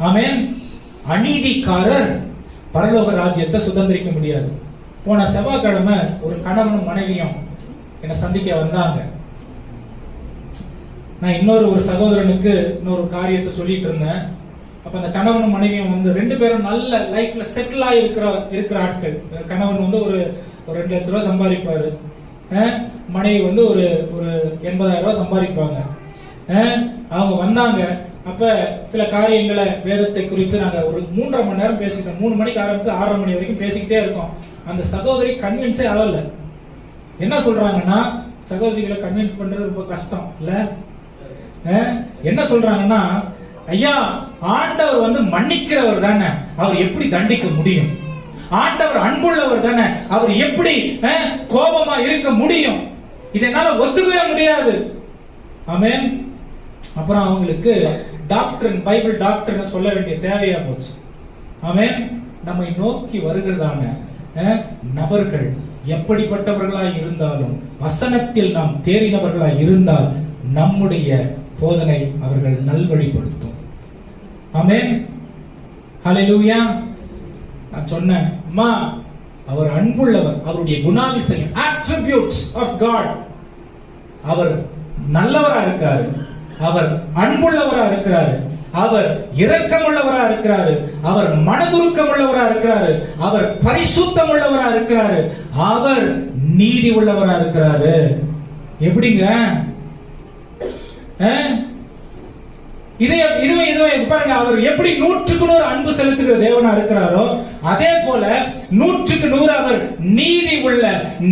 ஆமென். அநீதிக்காரர் பரலோக ராஜ்யத்தை சுதந்தரிக்க முடியாது. போன செவ்வாய்க்கிழமை ஒரு கணவனும் மனைவியும் என்னை சந்திக்க வந்தாங்க. நான் இன்னொரு சகோதரனுக்கு இன்னொரு காரியத்தை சொல்லிட்டு இருந்தேன். அப்ப அந்த கணவனும் மனைவியும் வந்து 2 பேரும் நல்ல லைஃப்ல செட்டில் ஆகி இருக்கிற ஆட்கள். கணவன் வந்து ஒரு 2 லட்சம் ரூபாய் சம்பாதிப்பாரு, மனைவி வந்து ஒரு 80,000 ரூபாய் சம்பாதிப்பாங்க. அவங்க வந்தாங்க. அப்ப சில காரியங்களை வேதத்தை குறித்து நாங்க ஒரு 3.5 மணி நேரம் பேசிக்கிட்டோம். 3 மணிக்கு ஆரம்பிச்சு 6:30 மணி வரைக்கும் பேசிக்கிட்டே இருக்கோம். அந்த சகோதரி கன்வின்ஸே ஆகல. என்ன சொல்றாங்கன்னா, சகோதரிகளை கன்வின்ஸ் பண்றது ரொம்ப கஷ்டம் இல்ல. என்ன சொல்றாங்கன்னா, ஐயா ஆண்டவர் வந்து மன்னிக்கிறவர் தானே, அவர் எப்படி தண்டிக்க முடியும்? ஆண்டவர் அன்புள்ளவர் தானே, அவர் எப்படி கோபமா இருக்க முடியும்? இதனால ஒத்துக்கவே முடியாது. ஆமென். அப்புறம் அவங்களுக்கு டாக்டர், பைபிள் டாக்டர் சொல்ல வேண்டிய தேவையா போச்சு. ஆமென். நம்மை நோக்கி வருகிறதான நபர்கள் எப்படிப்பட்டவர்களாய் இருந்தாலும், வசனத்தில் நாம் தேறினவர்களாய் இருந்தால் நம்முடைய போதனை அவர்கள் நல்வழிப்படுத்தும். ஆமென். ஹல்லேலூயா. நான் சொன்னேன், அம்மா அவர் அன்புள்ளவர், அவருடைய குணாதிசயம், attributes of God, அவர் நல்லவரா இருக்காரு, அவர் அன்புள்ளவரா இருக்கிறாரு, அவர் இரக்கமுள்ளவரா இருக்கிறாரு, அவர் மனதுருக்கம் உள்ளவரா இருக்கிறாரு, அவர் பரிசுத்தம் உள்ளவரா இருக்கிறாரு, அவர் நீதி உள்ளவரா இருக்கிறாரு. எப்படிங்க? இதுவே பாருங்க, அவர் எப்படி 100க்கு 100 அன்பு செலுத்துகிற தேவனா இருக்கிறாரோ, அதே போல 100க்கு 100 அவர் நீதி உள்ள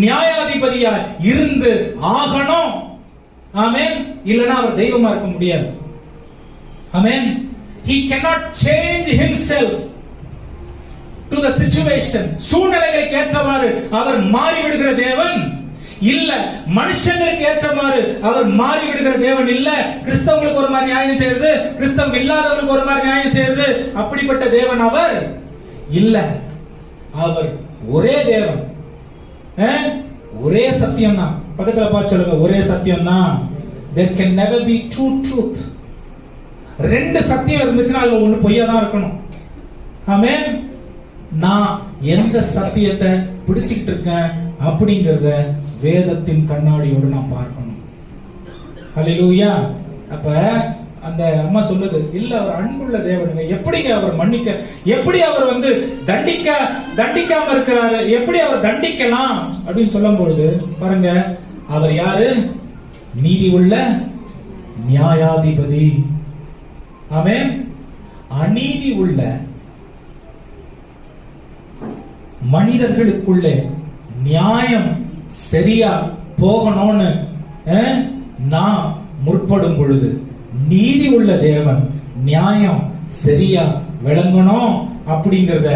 நியாயாதிபதியா இருந்து ஆகணும். ஆமென். இல்லனா அவர் தெய்வமா இருக்க முடியாது. ஆமென். He cannot change himself to the situation. சூழ்நிலைகளுக்கு ஏற்றவாறு அவர் மாறிவிடுகிற தேவன் இல்ல. மனுஷங்களுக்கு ஏற்றவாறு அவர் மாறிவிடுகிற தேவன் இல்ல. கிறிஸ்தவங்களுக்கு ஒரு மாதிரி நியாயம் செய்யறது, கிறிஸ்தவம் இல்லாதவர்களுக்கு ஒரு மாதிரி நியாயம் செய்யறது, அப்படிப்பட்ட தேவன் அவர் இல்ல. அவர் ஒரே தேவன், ஒரே சத்தியம் தான். பக்கத்துல பார்த்து சொல்லுங்க, ஒரே சத்தியம் தான். There can never be two truth. 2 சத்தியம் இருந்துச்சுன்னா அதுல ஒண்ணு பொய்யா தான் இருக்கணும். ஆமென். நான் எந்த சத்தியத்தை பிடிச்சிட்டு இருக்கேன் அப்படிங்கறத வேதத்தின் கண்ணாடியோடு நான் பார்க்கணும். ஹல்லேலூயா. அப்ப அந்த அம்மா சொல்லுது, இல்ல அவர் அன்புள்ள தேவனுங்க, எப்படிங்க அவர் மன்னிக்க, எப்படி அவர் வந்து தண்டிக்காம இருக்கிறாரு, எப்படி அவர் தண்டிக்கலாம் அப்படின்னு சொல்லும் பொழுது பாருங்க, அவர் யாரு? நீதி உள்ள நியாயாதிபதி. ஆமென். அநீதி உள்ள மனிதர்களுக்குள்ளே நியாயம் சரியா போகணும்னு நான் முற்படும் பொழுது, நீதி உள்ள தேவன் நியாயம் சரியா விளங்கணும் அப்படிங்கறத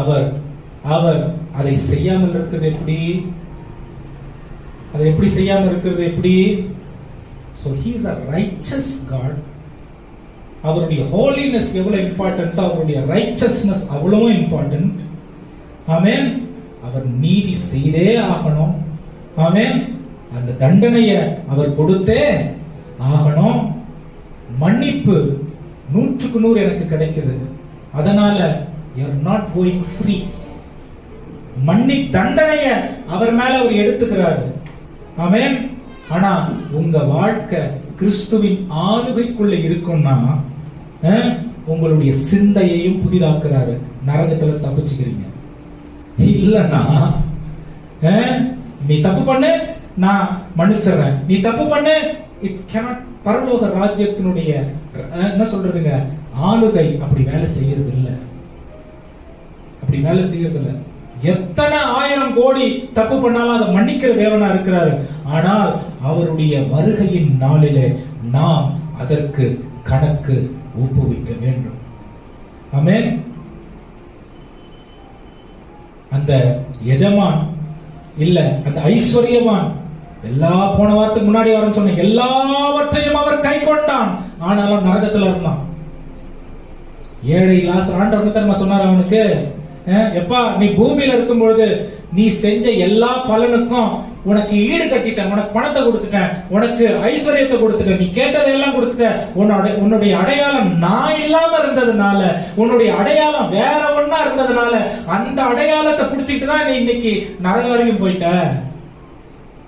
அவர் அதை செய்யாமல் இருக்கிறது எப்படி? அதை எப்படி செய்யாமல் இருக்கிறது எப்படி? So he is a righteous God. அவருடைய holiness எவ்வளவு இம்பார்ட்டன்ட், அவருடைய righteousness அவ்வளவு இம்பார்ட்டன்ட். ஆமென். அவர் நீதி செய்தே ஆகணும். ஆமென். அந்த தண்டனையை அவர் கொடுத்தே ஆகணும். மன்னிப்பு 100க்கு 100 எனக்கு கிடைக்குது. அதனால you are not going free. தண்டனைய அவர் மேல அவர் எடுத்துக்கிறாரு. ஆமென். ஆனா உங்க வாழ்க்கை கிறிஸ்துவின் ஆளுகைக்குள்ள இருக்கும்னா உங்களுடைய சிந்தையையும் புதிதாக்குறாரு. நரகத்துல தப்பிச்சுக்கிறீங்க. இல்லன்னா நீ தப்பு பண்ணு, நான் மன்னிச்சிடுறேன், நீ தப்பு பண்ணு, இட் cannot. பரலோக ராஜ்யத்தினுடைய என்ன சொல்றதுங்க, ஆளுகை அப்படி வேலை செய்யறது இல்ல. அப்படி வேலை செய்யறது இல்ல. எத்தனை 1000 கோடி தப்பு பண்ணாலும் அதை மன்னிக்கிற தேவனா இருக்கிறாரு. ஆனால் அவருடைய வருகையின் நாளிலே நாம் அதற்கு கணக்கு ஒப்புவிக்க வேண்டும். ஆமென். அந்த எஜமான் இல்ல, அந்த ஐஸ்வர்யவான் எல்லா போன வாரத்துக்கு முன்னாடி வரேன்னு சொன்ன எல்லாவற்றையும் அவர் கை கொண்டான், ஆனாலும் நரகத்துல இருந்தான். ஏழை லாசர் ஆண்டவர் தெரியுமா சொன்னார் அவனுக்கு, எப்பா நீ பூமியில இருக்கும் பொழுது நீ செஞ்ச எல்லா பலனுக்கும் உனக்கு ஈடு கட்டிட்டேன், உனக்கு பணத்தை கொடுத்துட்டேன், உனக்கு ஐஸ்வர்யத்தை கொடுத்துட்டேன், நீ கேட்டதையெல்லாம் கொடுத்துட்டேன். உன்னுடைய அடையாளம் நான் இல்லாம இருந்ததுனால, உன்னுடைய அடையாளம் வேற ஒண்ணா இருந்ததுனால அந்த அடையாளத்தை பிடிச்சிட்டு தான் நீ இன்னைக்கு நரக வரைக்கும் போயிட்ட.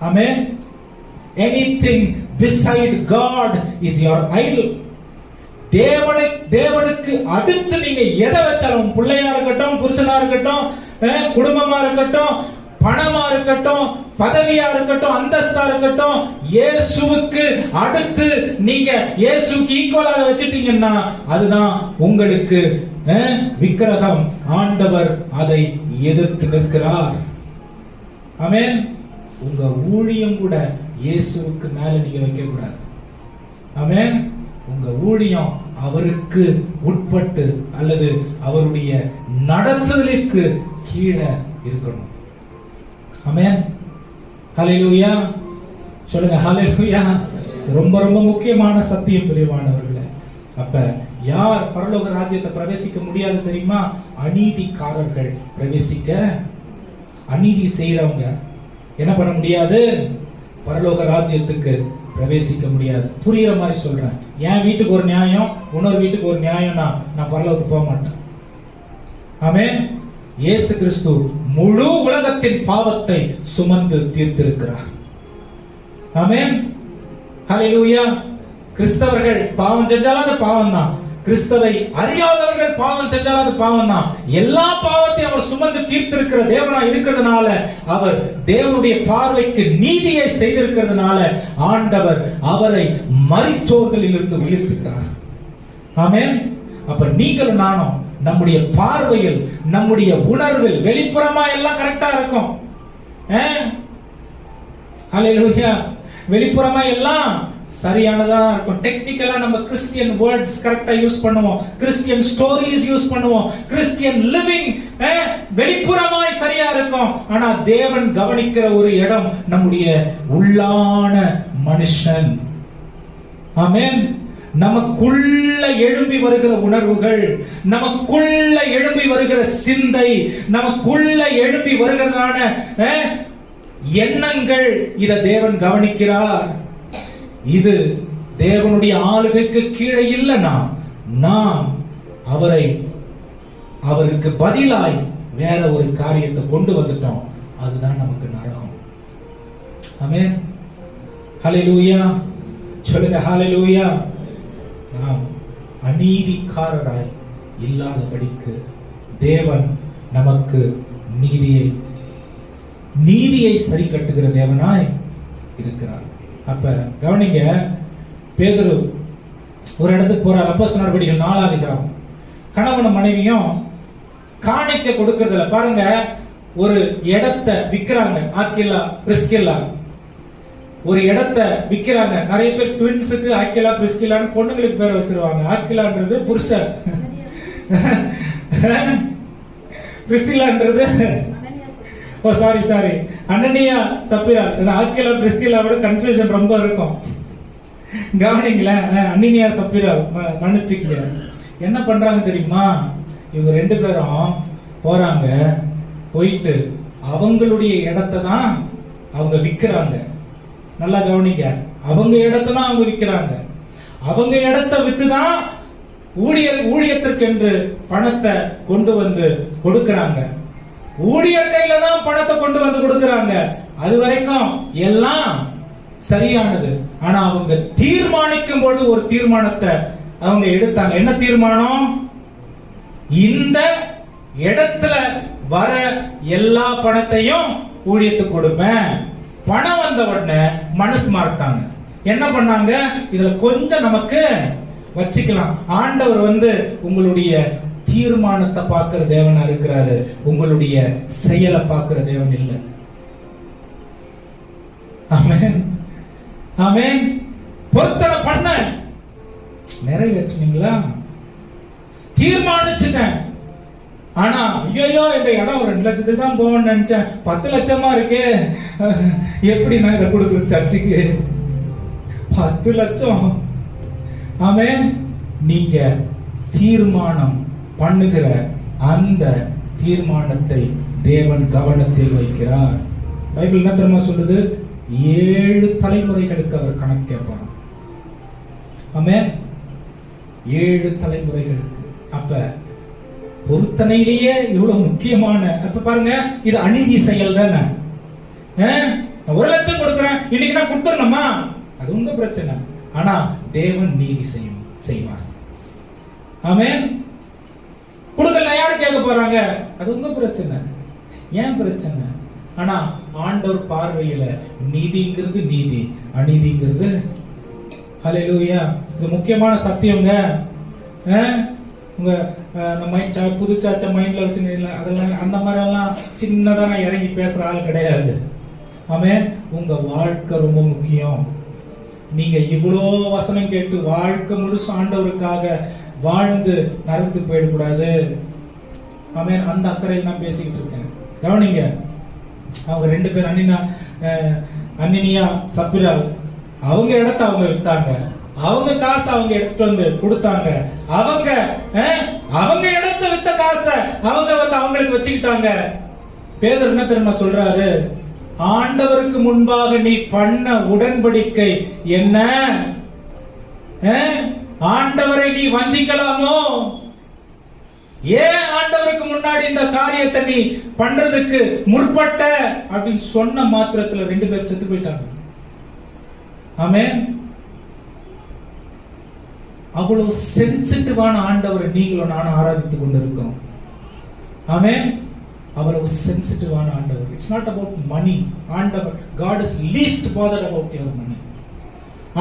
ஆமென். Anything beside God is your idol. தேவனுக்கு அடுத்து நீங்க எதை வச்சாலும், பிள்ளையா இருக்கட்டும், புருஷனா இருக்கட்டும், குடும்பமா இருக்கட்டும், பணமா இருக்கட்டும், பதவியா இருக்கட்டும், அந்தஸ்தா இருக்கட்டும், இயேசுவுக்கு அடுத்து நீங்க இயேசுவுக்கு ஈக்குவலாக வச்சிட்டீங்கன்னா அதுதான் உங்களுக்கு விக்கிரகம். ஆண்டவர் அதை எதிர்த்து நிற்கிறார். ஆமென். உங்க ஊழியம் கூட இயேசுவுக்கு மேல நீங்க வைக்க கூடாது. ஆமென். உங்க ஊழியம் அவருக்கு உட்பட்டு அல்லது அவருடைய நடத்துதலுக்கு கீழே இருக்கணும். ஆமென். ஹல்லேலூயா. சொல்லுங்க ஹல்லேலூயா. ரொம்ப ரொம்ப முக்கியமான சத்தியம் பிரியமானவர்களே. அப்ப யார் பரலோக ராஜ்யத்தை பிரவேசிக்க முடியாது தெரியுமா? அநீதிக்காரர்கள் பிரவேசிக்க, அநீதி செய்யறவங்க என்ன பண்ண முடியாது? பரலோக ராஜ்யத்துக்கு பிரவேசிக்க முடியாது. புரியுற மாதிரி சொல்றேன். என் வீட்டுக்கு ஒரு நியாயம், இன்னொரு வீட்டுக்கு ஒரு நியாயம்னா நான் பரலோகத்துக்கு போக மாட்டேன். ஆமென். இயேசு கிறிஸ்து முழு உலகத்தின் பாவத்தை சுமந்து தீர்த்திருக்கிறார். ஆமென். ஹல்லேலூயா. கிறிஸ்தவர்கள் பாவம் செஞ்சாலும் அது பாவம் தான். கிறிஸ்தவை அறியாதவர்கள் பாவம் செஞ்சாலும் அது பாவம் தான். எல்லா பாவத்தையும் அவர் சுமந்து தீர்த்திருக்கிற தேவனா இருக்கிறதுனால, அவர் தேவனுடைய பார்வைக்கு நீதியை செய்திருக்கிறதுனால ஆண்டவர் அவரை மரித்தோர்களில் இருந்து உயிர்ப்பித்தார். ஆமென். அப்ப நீங்களும் நானும் நம்முடைய பார்வையில், நம்முடைய உணர்வில் வெளிப்புறமா எல்லாம் கரெக்டா இருக்கும். ஹல்லேலூயா. வெளிப்புறமா எல்லாம் சரியானதா இருக்கும். டெக்னிக்கலா நம்ம கிறிஸ்டியன் வேர்ட்ஸ் கரெக்டா யூஸ் பண்ணுவோம், கிறிஸ்டியன் ஸ்டோரிஸ் யூஸ் பண்ணுவோம், கிறிஸ்டியன் லிவிங் வெளிப்புறமாய் சரியா இருக்கும். ஆனா தேவன் கவனிக்கிற ஒரு இடம் நம்முடைய உள்ளான மனுஷன். ஆமென். நமக்குள்ள எழும்பி வருகிற உணர்வுகள், நமக்குள்ள எழும்பி வருகிற சிந்தை, நமக்குள்ள எழும்பி வருகிறதான எண்ணங்கள், இத தேவன் கவனிக்கிறார். இது தேவனுடைய ஆளுகைக்கு கீழே இல்லைனா நாம் அவருக்கு பதிலாய் வேற ஒரு காரியத்தை கொண்டு வந்துட்டோம். அதுதான் நமக்கு நரகம். ஆமென். ஹல்லேலூயா. சொல்லுங்க ஹல்லேலூயா. நாம் அநீதிக்காரராய் இல்லாதபடிக்கு தேவன் நமக்கு நீதியை சரி கட்டுகிற தேவனாய் இருக்கிறார். அப்ப கவனிங்க, பேதுரு ஒரு இடத்துக்கு போறார். அப்போஸ்தலர் நடவடிக்கைகள் 4ஆம் அதிகாரம். கணவன் மனைவியும் காணிக்கை கொடுக்கறதுல பாருங்க, ஒரு இடத்தை விக்கிறாங்க. ஆக்கிலா பிரிஸ்கில்லா ஒரு இடத்தை விக்கிறாங்க. நிறைய பேர் ட்வின்ஸுக்கு ஆக்கிலா பிரிஸ்கில்லான்னு பொண்ணுங்களுக்கு பேர் வச்சிருவாங்க. ஆக்கிலான்றது புருஷன், பிரிஸ்கில்லான்றது சாரி அனனியா சப்பீரா. ஆக்கிலா பிரிஸ்கில்லாவோட கன்ஃபியூஷன் ரொம்ப இருக்கும். கவனிங்களேன். அனனியா சப்பீரா மன்னிச்சுக்கீங்க. என்ன பண்றாங்க தெரியுமா? இவங்க 2 பேரும் போறாங்க. போயிட்டு அவங்களுடைய இடத்தை தான் அவங்க விக்கிறாங்க. நல்லா கவனிங்க. அவங்க இடத்தை தான் அவங்க விக்கிறாங்க. அவங்க இடத்தை வித்துதான் ஊழியத்திற்கு என்று பணத்தை கொண்டு வந்து கொடுக்கறாங்க. ஊழியர் கையில தான் பணத்தை கொண்டு வந்து கொடுக்கறாங்க. அது வரைக்கும் எல்லாம் சரியானது. ஆனா அவங்க தீர்மானிக்கும் பொழுது ஒரு தீர்மானத்தை அவங்க எடுத்தாங்க. என்ன தீர்மானம்? இந்த இடத்துல வர எல்லா பணத்தையும் ஊழியத்துக்கு கொடுப்பேன். பணம் வந்த உடனே மனசு மாறிட்டாங்க. என்ன பண்ணாங்க? இதுல கொஞ்சம் நமக்கு வச்சுக்கலாம். ஆண்டவர் உங்களுடைய தீர்மானத்தை பார்க்கிற தேவனா இருக்கிறாரு, உங்களுடைய செயலை பார்க்கிற தேவன் இல்லை. ஆமென், ஆமென். பொருத்தனை பண்ண நிறைவேற்றினீங்களா? தீர்மானிச்சுட்டேன். ஆனா ஐயோ இந்த இடம் ஒரு 2 லட்சத்துக்கு தான் போகணும்னு நினைச்சேன், 10 லட்சமா இருக்கே, எப்படி நான் இதை கொடுக்குறது சர்ச்சுக்கு? 10 லட்சம். ஆமென். நீங்க தீர்மானம் பண்ணுகிற அந்த தீர்மானத்தை தேவன் கவனத்தில் வைக்கிறார். பைபிள் என்ன தெரியுமா சொல்லுது? 7 தலைமுறைகளுக்கு அவர் கணக்கு கேட்பார். ஆமென். 7 தலைமுறைகளுக்கு. அப்ப பொருத்தனையிலேயே இவ்வளவு முக்கியமான, அப்ப பாருங்க, இது அநீதி செயல் தானே. 1 லட்சம் கொடுக்கிறேன், இன்னைக்கு நான் கொடுத்துடணுமா? அது உங்க பிரச்சனை. ஆனா தேவன் நீதி செய்வார். ஆமென். கொடுக்கல யார் கேட்க போறாங்க? அது உங்க பிரச்சனை, ஏன் பிரச்சனை. ஆனா ஆண்டவர் பார்வையில நீதிங்கிறது நீதி, அநீதிங்கிறது. ஹல்லேலூயா. இது முக்கியமான சத்தியங்க. உங்க புது சாச்ச மைண்ட்ல வச்சு அதெல்லாம் அந்த மாதிரி எல்லாம் சின்னதா நான் இறங்கி பேசுற ஆள் கிடையாது. ஆமென். உங்க வாழ்க்கை ரொம்ப முக்கியம். நீங்க இவ்வளோ வசனம் கேட்டு வாழ்க்கை முழுசு ஆண்டவருக்காக வாழ்ந்து நரந்து போயிடக்கூடாது. ஆமென். அந்த அக்கறையில் நான் பேசிக்கிட்டு இருக்கேன். கவனிங்க, அவங்க 2 பேர் அன்னினியா சப்பிரால், அவங்க இடத்த அவங்க வித்தாங்க, அவங்க காசு அவங்க எடுத்துட்டு வந்து கொடுத்தாங்க. அவங்க இடத்த வித்த காசை அவங்க அவங்களுக்கு வச்சுக்கிட்டாங்க. பேதர் என்ன தெரியுமா சொல்றாரு? ஆண்டவருக்கு முன்பாக நீ பண்ண உடன்படிக்கை என்ன? ஆண்டவரை நீ வஞ்சிக்கலாமோ? ஏன் ஆண்டவருக்கு முன்னாடி இந்த காரியத்தை நீ பண்றதுக்கு முற்பட்ட அப்படின்னு சொன்ன மாத்திரத்துல 2 பேர் செத்து போயிட்டாங்க. ஆமென். அவ்வளவு சென்சிட்டிவான ஆண்டவரை நீங்களும் நானும் ஆராதித்துக் கொண்டிருக்கோம். ஆமென். அவ்வளவு சென்சிட்டிவான ஆண்டவர். It's not about money. ஆண்டவர், God is least bothered about your money.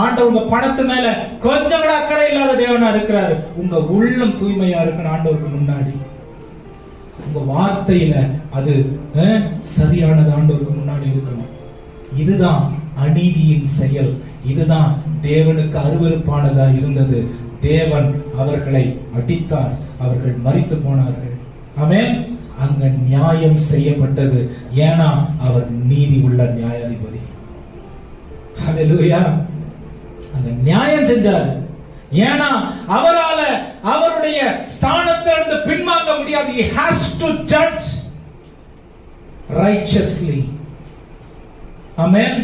ஆண்டவர் உங்க பணத்து மேல கொஞ்சம் கூட அக்கறை இல்லாத தேவனா இருக்கிறாரு. உங்க உள்ளம் தூய்மையா இருக்கணும் ஆண்டவருக்கு முன்னாடி. உங்க வார்த்தையில அது சரியானது ஆண்டவருக்கு முன்னாடி இருக்கணும். இதுதான் அநீதியின் செயல். இதுதான் தேவனுக்கு அருவருப்பானதா இருந்தது. தேவன் அவர்களை அடித்தார், அவர்கள் மரித்து போனார்கள். ஆமென். அங்க நியாயம் செய்யப்பட்டது. ஏன்னா அவர் நீதி உள்ள நியாயாதிபதி. ஹல்லேலூயா. அந்த நியாயம் செஞ்சார். ஏன்னா அவரால அவருடைய ஸ்தானத்திலிருந்து பின்வாங்க முடியாது. He has to judge righteously. ஆமென்.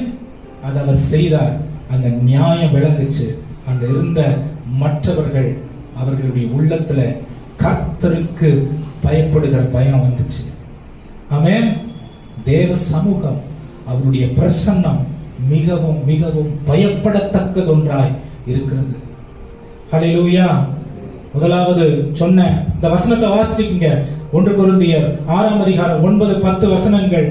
அது அவர் செய்தார். அங்க நியாயம் விளங்குச்சு. அங்க இருந்த மற்றவர்கள் அவர்களுடைய உள்ளத்துல கர்த்தருக்கு பயப்படுகிற பயம் வந்துச்சு. ஆமென். தேவ சமூகம், அவருடைய பிரசன்னம் மிகவும் மிகவும் பயப்படத்தக்கது ஒன்றாய் இருக்கிறது. ஹல்லேலூயா. முதலாவது சொன்ன இந்த வசனத்தை வாசிச்சுக்கங்க. 1 கொரிந்தியர் 6ஆம் அதிகாரம் 9-10 வசனங்கள்.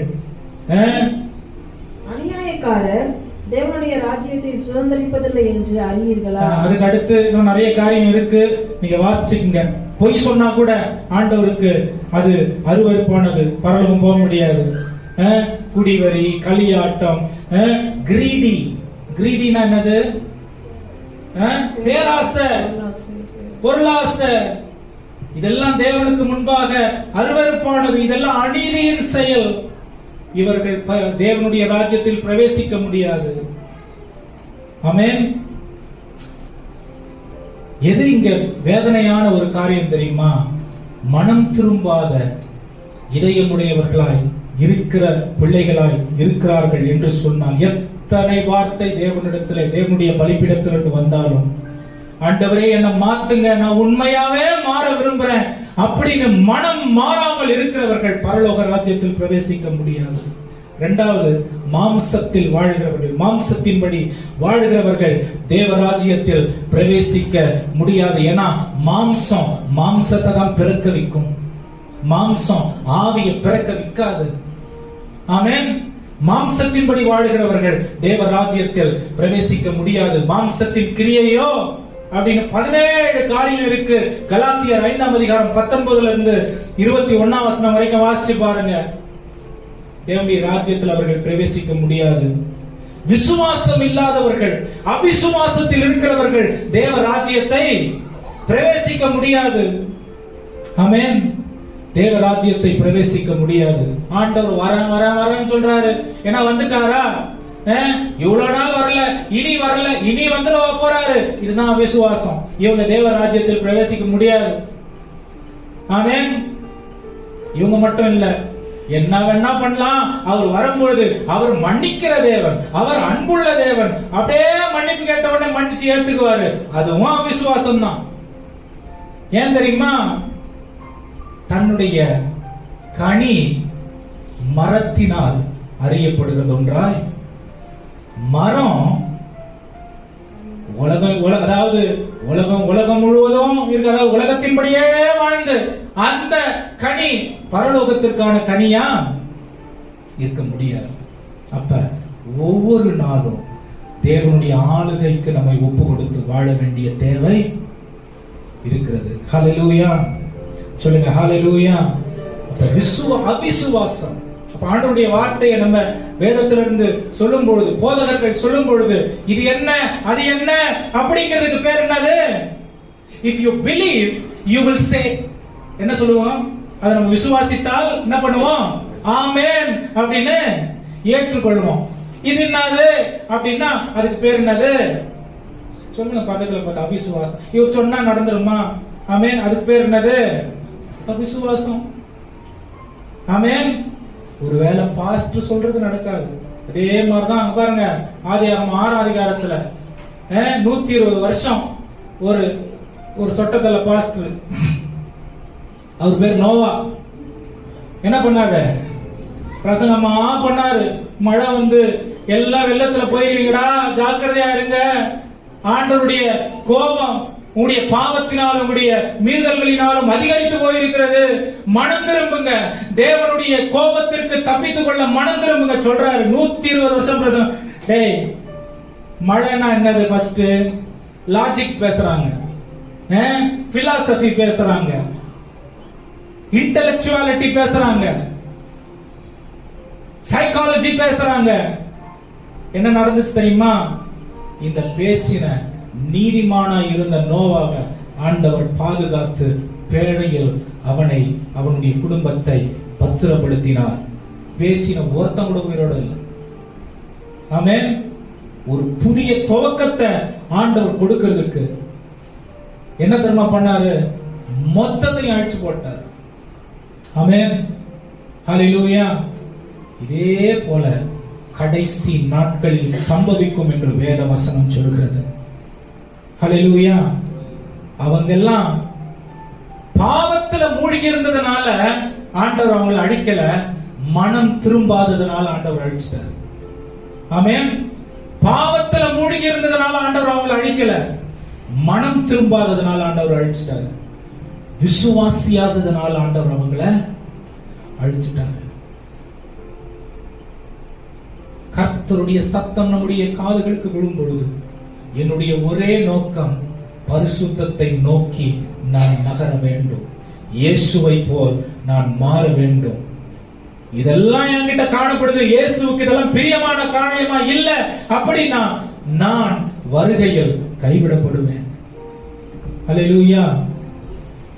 அநியாயக்காரர் தேவனுடைய ராஜ்யத்தை சுதந்தரிப்பதில்லை என்று அறியீர்களா? அதுக்கு அடுத்து இன்னும் நிறைய காரியம் இருக்கு, நீங்க வாசிச்சுக்கங்க. பொய் சொன்னா கூட ஆண்டவருக்கு அது அருவருப்பானது, பரலோகம் போக முடியாது. குடிவரி, களியாட்டம், கிரீடி. கிரீடினா என்னது? பேராசை, பொருளாசை. இதெல்லாம் தேவனுக்கு முன்பாக அருவருப்பானது. இதெல்லாம் அநீதியின் செயல். இவர்கள் தேவனுடைய ராஜ்யத்தில் பிரவேசிக்க முடியாது. ஆமென். எது இங்க வேதனையான ஒரு காரியம் தெரியுமா? மனம் திரும்பாத இதயமுடையவர்களாய் இருக்கிற பிள்ளைகளாய் இருக்கிறார்கள் என்று சொன்னால் எத்தனை வார்த்தை தேவனிடத்திலே, தேவனுடைய பலிபீடத்திலிருந்து வந்தாலும், ஆண்டவரே என்னை மாத்துங்க, நான் உண்மையாவே மாற விரும்புறேன், அப்படின்னு மனம் மாறாமல் இருக்கிறவர்கள் பரலோக ராஜ்யத்தில் பிரவேசிக்க முடியாது. இரண்டாவது, மாம்சத்தில் வாழ்கிறவர்கள், மாம்சத்தின்படி வாழ்கிறவர்கள் தேவராஜ்யத்தில் பிரவேசிக்க முடியாது. ஏன்னா மாம்சம் மாம்சத்தை தான் பிறக்க வைக்கும், மாம்சம் ஆவியை பிறக்க வைக்காது. ஆமென். மாம்சத்தின்படி வாழ்கிறவர்கள் தேவராஜ்யத்தில் பிரவேசிக்க முடியாது. மாம்சத்தின் கிரியையோ அப்படின்னு 17 காரியம் இருக்கு. கலாத்தியர் 5ஆம் அதிகாரம் 19 இருந்து 21ஆம் வசனம் வரைக்கும் வாசிச்சு பாருங்க. தேவனுடைய ராஜ்யத்தில் அவர்கள் பிரவேசிக்க முடியாது. விசுவாசம் இல்லாதவர்கள், அவிசுவாசத்தில் இருக்கிறவர்கள் தேவ ராஜ்யத்தை பிரவேசிக்க முடியாது. ஆமென். தேவ ராஜ்யத்தை பிரவேசிக்க முடியாது. ஆண்டவர் வரேன்னு சொல்றாரு. ஏன்னா வந்துட்டாரா? இவ்வளவு நாள் வரல, இனி வரல, இனி வந்துட போறாரு. இதுதான் விசுவாசம். இவங்க தேவ ராஜ்யத்தில் பிரவேசிக்க முடியாது. ஆமென். இவங்க மட்டும் இல்ல, என்ன வேணா பண்ணலாம். அவர் வரும்பொழுது அவர் மன்னிக்கிற தேவன், அவர் அன்புள்ள தேவன். அப்படியே மன்னிப்பு கேட்டவனே மன்னிச்சு ஏத்துக்குவாரு. அதுவும் அவிசுவாசம் தான். ஏன் தெரியுமா? தன்னுடைய கனி மரத்தினால் அறியப்படுகிறது ஒன்றாய். மரம் உலகம் முழுவதும் இருக்கிற உலகத்தின்படியே வாழ்ந்து அந்த கனி பரலோகத்திற்கான கனியா இருக்க முடியாது. அப்ப ஒவ்வொரு நாளும் தேவனுடைய ஆளுகைக்கு நம்மை ஒப்பு கொடுத்து வாழ வேண்டிய தேவை இருக்கிறது. ஹல்லேலூயா சொல்லுங்க. ஹல்லேலூயா. அவிசுவாசம். அப்ப ஆண்டவருடைய வார்த்தையை நம்ம வேதத்திலிருந்து சொல்லும் பொழுது, போதகர்கள் சொல்லும் பொழுது, இது என்ன அது என்ன அப்படிங்கிறதுக்கு பேர் என்னது? If you believe you will say, என்ன சொல்லுவோம்? அதை நம்ம விசுவாசித்தால் என்ன பண்ணுவோம்? ஆமென் அப்படின்னு ஏற்றுக்கொள்வோம். இது என்னது அப்படின்னா அதுக்கு பேர் என்னது? சொல்லுங்க பக்கத்துல பார்த்து. அவிசுவாசம். இவர் சொன்னா நடந்துருமா? ஆமென். அதுக்கு பேர் என்னது? அவிசுவாசம். ஆமென். ஒருவேளை பாஸ்டர் சொல்றது நடக்காது. அதே மாதிரிதான் பாருங்க, ஆதியாகமம் 6ஆம் அதிகாரத்துல 120 வருஷம் ஒரு சொட்டத்தல பாஸ்டர், அவர் பேர் நோவா, என்ன பண்ணாரு? பிரசங்கமா பண்ணாரு. மழை வந்து எல்லாம் வெள்ளத்துல போயிருவீங்கடா, ஜாக்கிரதையா இருங்க, ஆண்டவருடைய கோபம் உங்களுடைய பாவத்தினாலும் உங்களுடைய மீறல்களினாலும் அதிகரித்து போயிருக்கிறது, மனம் திரும்புங்க, தேவனுடைய கோபத்திற்கு தப்பித்துக் கொள்ள மனம் திரும்புங்க சொல்றாரு. 120 வருஷம் பிரசங்கம். டேய், மழைனா என்னது? ஃபர்ஸ்ட் லாஜிக் பேசுறாங்க, பிலாசபி பேசுறாங்க, இன்டெலக்சுவாலிட்டி பேசுறாங்க, சைக்காலஜி பேசுறாங்க. என்ன நடந்துச்சு தெரியுமா? இந்த பேசின நீதிமானா இருந்த நோவாவை ஆண்டவர் பாதுகாத்து பேழையில் அவனுடைய குடும்பத்தை பத்திரப்படுத்தினார். பேசின ஒருத்தன் கூட உயிரோட இல்லை. ஆமென். ஒரு புதிய துவக்கத்தை ஆண்டவர் கொடுக்கிறதுக்கு என்ன தெரியுமா பண்ணாரு? மொத்தத்தையும் அழிச்சு போட்டார். ஆமென். ஹல்லேலூயா. இதே போல கடைசி நாட்களில் சம்பவிக்கும் என்று வேத வசனம் சொல்கிறது. ஹல்லேலூயா. அவங்க எல்லாம் பாவத்துல மூழ்கி இருந்ததுனால ஆண்டவர் அவங்களை அழிக்கல, மனம் திரும்பாததுனால ஆண்டவர் அழிச்சிட்டார். ஆமென். பாவத்துல மூழ்கி இருந்ததுனால ஆண்டவர் அவங்களை அழிக்கல, மனம் திரும்பாததுனால ஆண்டவர் அழிச்சிட்டார். விசுவாசியாததுனால ஆண்டவர் அவங்களை அழிச்சிட்டார். கர்த்தருடைய சத்தம் நம்முடைய காதுகளுக்கு விழும் பொழுது என்னுடைய ஒரே நோக்கம் பரிசுத்தத்தை நோக்கி நான் நகர வேண்டும், இயேசுவை போல் நான் மாற வேண்டும். இதெல்லாம் என்கிட்ட காணப்படுது. இயேசுவுக்கு இதெல்லாம் பிரியமான காரியமா இல்ல அப்படின்னா நான் வருகையில் கைவிடப்படுவேன். ஹல்லேலூயா.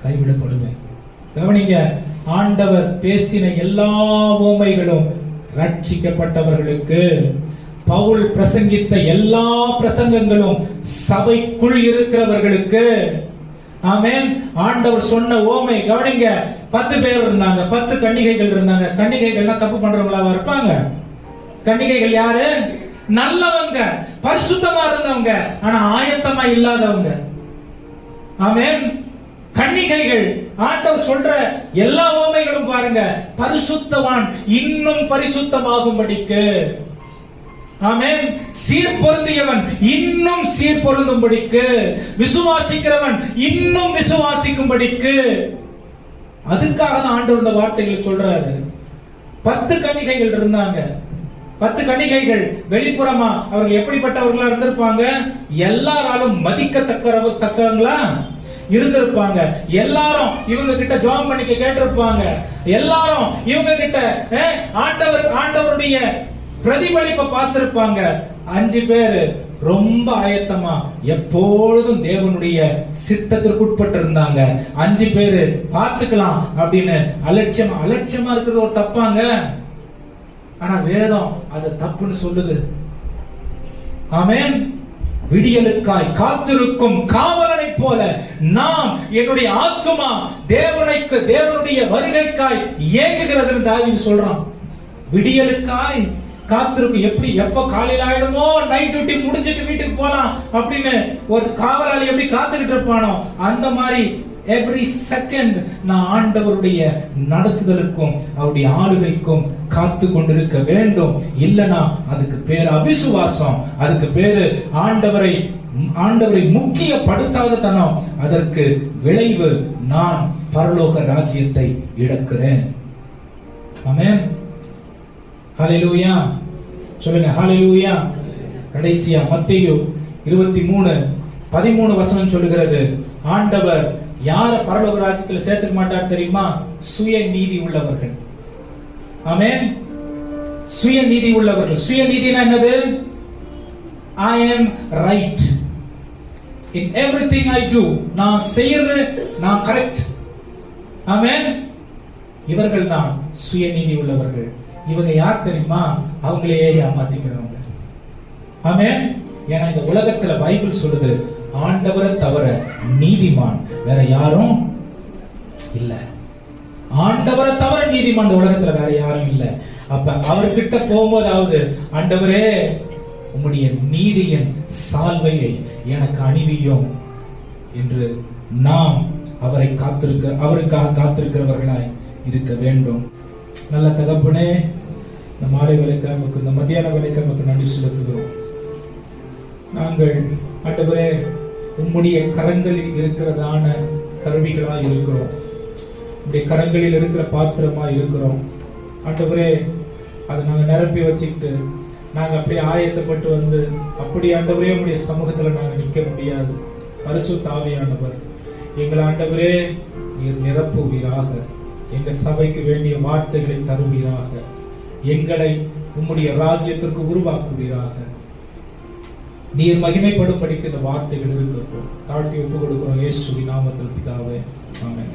கைவிடப்படுவேன். கவனிங்க, ஆண்டவர் பேசின எல்லா உவமைகளும் ரட்சிக்கப்பட்டவர்களுக்கு, பவுல் பிரசங்கித்த எல்லா பிரசங்கங்களும் சபைக்குள் இருக்கிறவர்களுக்கு. ஆமென். ஆண்டவர் சொன்ன ஓமை கவனிங்க. 10 பேர் இருந்தாங்க, 10 கன்னிகைகள் இருந்தாங்க. கன்னிகைகள்னா தப்பு பண்றவங்களா இருப்பாங்க? கன்னிகைகள் யாரு? நல்லவங்க, பரிசுத்தமா இருந்தவங்க, ஆனா ஆயத்தமா இல்லாதவங்க. ஆமென். கன்னிகைகள் ஆண்டவர் சொல்ற எல்லா உவமைகளும் பாருங்க, பரிசுத்தவான் இன்னும் பரிசுத்தமாகும்படிக்கு, ஆமென், சீர் பொருந்தியவன் இன்னும் சீர் பொருந்தும்படிக்கு, விசுவாசிக்கிறவன் இன்னும் விசுவாசிக்கும்படிக்கு. அதுக்காக தான் ஆண்டவர் இந்த வார்த்தைகளை சொல்றாரு. 10 கன்னிகைகள் இருந்தாங்க. 10 கன்னிகைகள் வெளிப்புறமா அவங்க எப்படிப்பட்டவர்களா இருந்திருப்பாங்க? எல்லாராலும் மதிக்கத்தக்கவங்களா இருந்திருப்பாங்க. எல்லாரும் இவங்க கிட்ட ஜெபம் பண்ணிக்க கேட்டிருப்பாங்க. எல்லாரும் இவங்க கிட்ட ஆண்டவருடைய பிரதிபலிப்பை பார்த்திருப்பாங்க. 5 பேரு ரொம்ப ஆயத்தமா எப்பொழுதும் தேவனுடைய சித்தத்திற்கு உட்பட்டு இருந்தாங்க. 5 பேரு பார்த்துக்கலாம் அப்படின்னு அலட்சியமா இருக்கிறது ஒரு தப்பாங்க. ஆனா வேதம் அது தப்புன்னு சொல்லுது. ஆமென். விடியலுக்காய் காத்திருக்கும் காவலனை போல நாம் என்னுடைய ஆத்துமா தேவனுடைய வருகைக்காய் ஏங்குகிறதுன்னு தாவீது சொல்றான். விடியலுக்காய் காத்திருக்கும். எப்படி எப்ப காலையில ஆயிடுமோ, நைட் டியூட்டி முடிஞ்சிட்டு வீட்டுக்கு போலாம் அப்படின்னு ஒரு காவலாளி எப்படி காத்துக்கிட்டு இருப்பானோ, அந்த மாதிரி எவ்ரி செகண்ட் நான் ஆண்டவருடைய நடத்துதலுக்கும் அவருடைய ஆளுகைக்கும் காத்து கொண்டிருக்க வேண்டும். இல்லனா அதுக்கு பேரு அவிசுவாசம், அதுக்கு பேரு ஆண்டவரை முக்கியப்படுத்தாத தனம். அதற்கு விளைவு நான் பரலோக ராஜ்யத்தை இழக்கிறேன். ஆமென். ஹல்லேலூயா சொல்லுங்க, ஹல்லேலூயா. கடைசியா மத்தேயு 23:13 வசனம் சொல்லுகிறது, ஆண்டவர் யார பரலோக ராஜ்யத்தில் சேர்த்துக்க மாட்டார் தெரியுமா? சுய நீதி உள்ளவர்கள். ஆமென். சுய நீதி உள்ளவர்கள். சுய நீதினா என்னது? I am right in everything I do. நான் செய்யறது நான் கரெக்ட். ஆமென். இவர்கள் தான் சுய நீதி உள்ளவர்கள். இவங்க யார் தெரியுமா? அவங்களையே ஏமாத்திக்கிறவங்க. ஆமென். ஏன்னா இந்த உலகத்துல பைபிள் சொல்லுது, ஆண்டவரை தவிர நீதிமான் வேற யாரும் இல்ல. ஆண்டவரை தவிர நீதிமான் இந்த உலகத்துல வேற யாரும் இல்ல. அப்ப அவர்கிட்ட போகும்போதாவது, ஆண்டவரே உம்முடைய நீதியின் சால்வையை எனக்கு அணிவியும் என்று நாம் அவருக்காக காத்திருக்கிறவர்களாய் இருக்க வேண்டும். நல்ல தகப்பனே, இந்த மாலை வேலைக்கிழமைக்கு, இந்த மத்தியான வேலைக்கிழமைக்கு நன்றி செலுத்துகிறோம். நாங்கள் ஆண்டவரே உம்முடைய கரங்களில் இருக்கிறதான கருவிகளா இருக்கிறோம். உம்முடைய கரங்களில் இருக்கிற பாத்திரமா இருக்கிறோம். ஆண்டவரே அதை நாங்கள் நிரப்பி வச்சுக்கிட்டு நாங்கள் அப்படியே ஆயத்தப்பட்டு வந்து அப்படி ஆண்டவரே உம்முடைய சமூகத்தில் நாங்கள் நிற்க முடியாது. பரிசுத்த ஆவியானவர் எங்கள் ஆண்டவரே நீர் நிரப்புவீராக. எங்க சபைக்கு வேண்டிய வார்த்தைகளை தருவீராக. எங்களை உம்முடைய ராஜ்யத்திற்கு உருவாக்குவீராக. நீர் மகிமைப்படும் படிக்க இந்த வார்த்தைகள் இருக்கட்டும். தாழ்த்தி ஒப்பு கொடுக்கிறோம் இயேசுவின் நாமத்தில் பிதாவே. ஆமென்.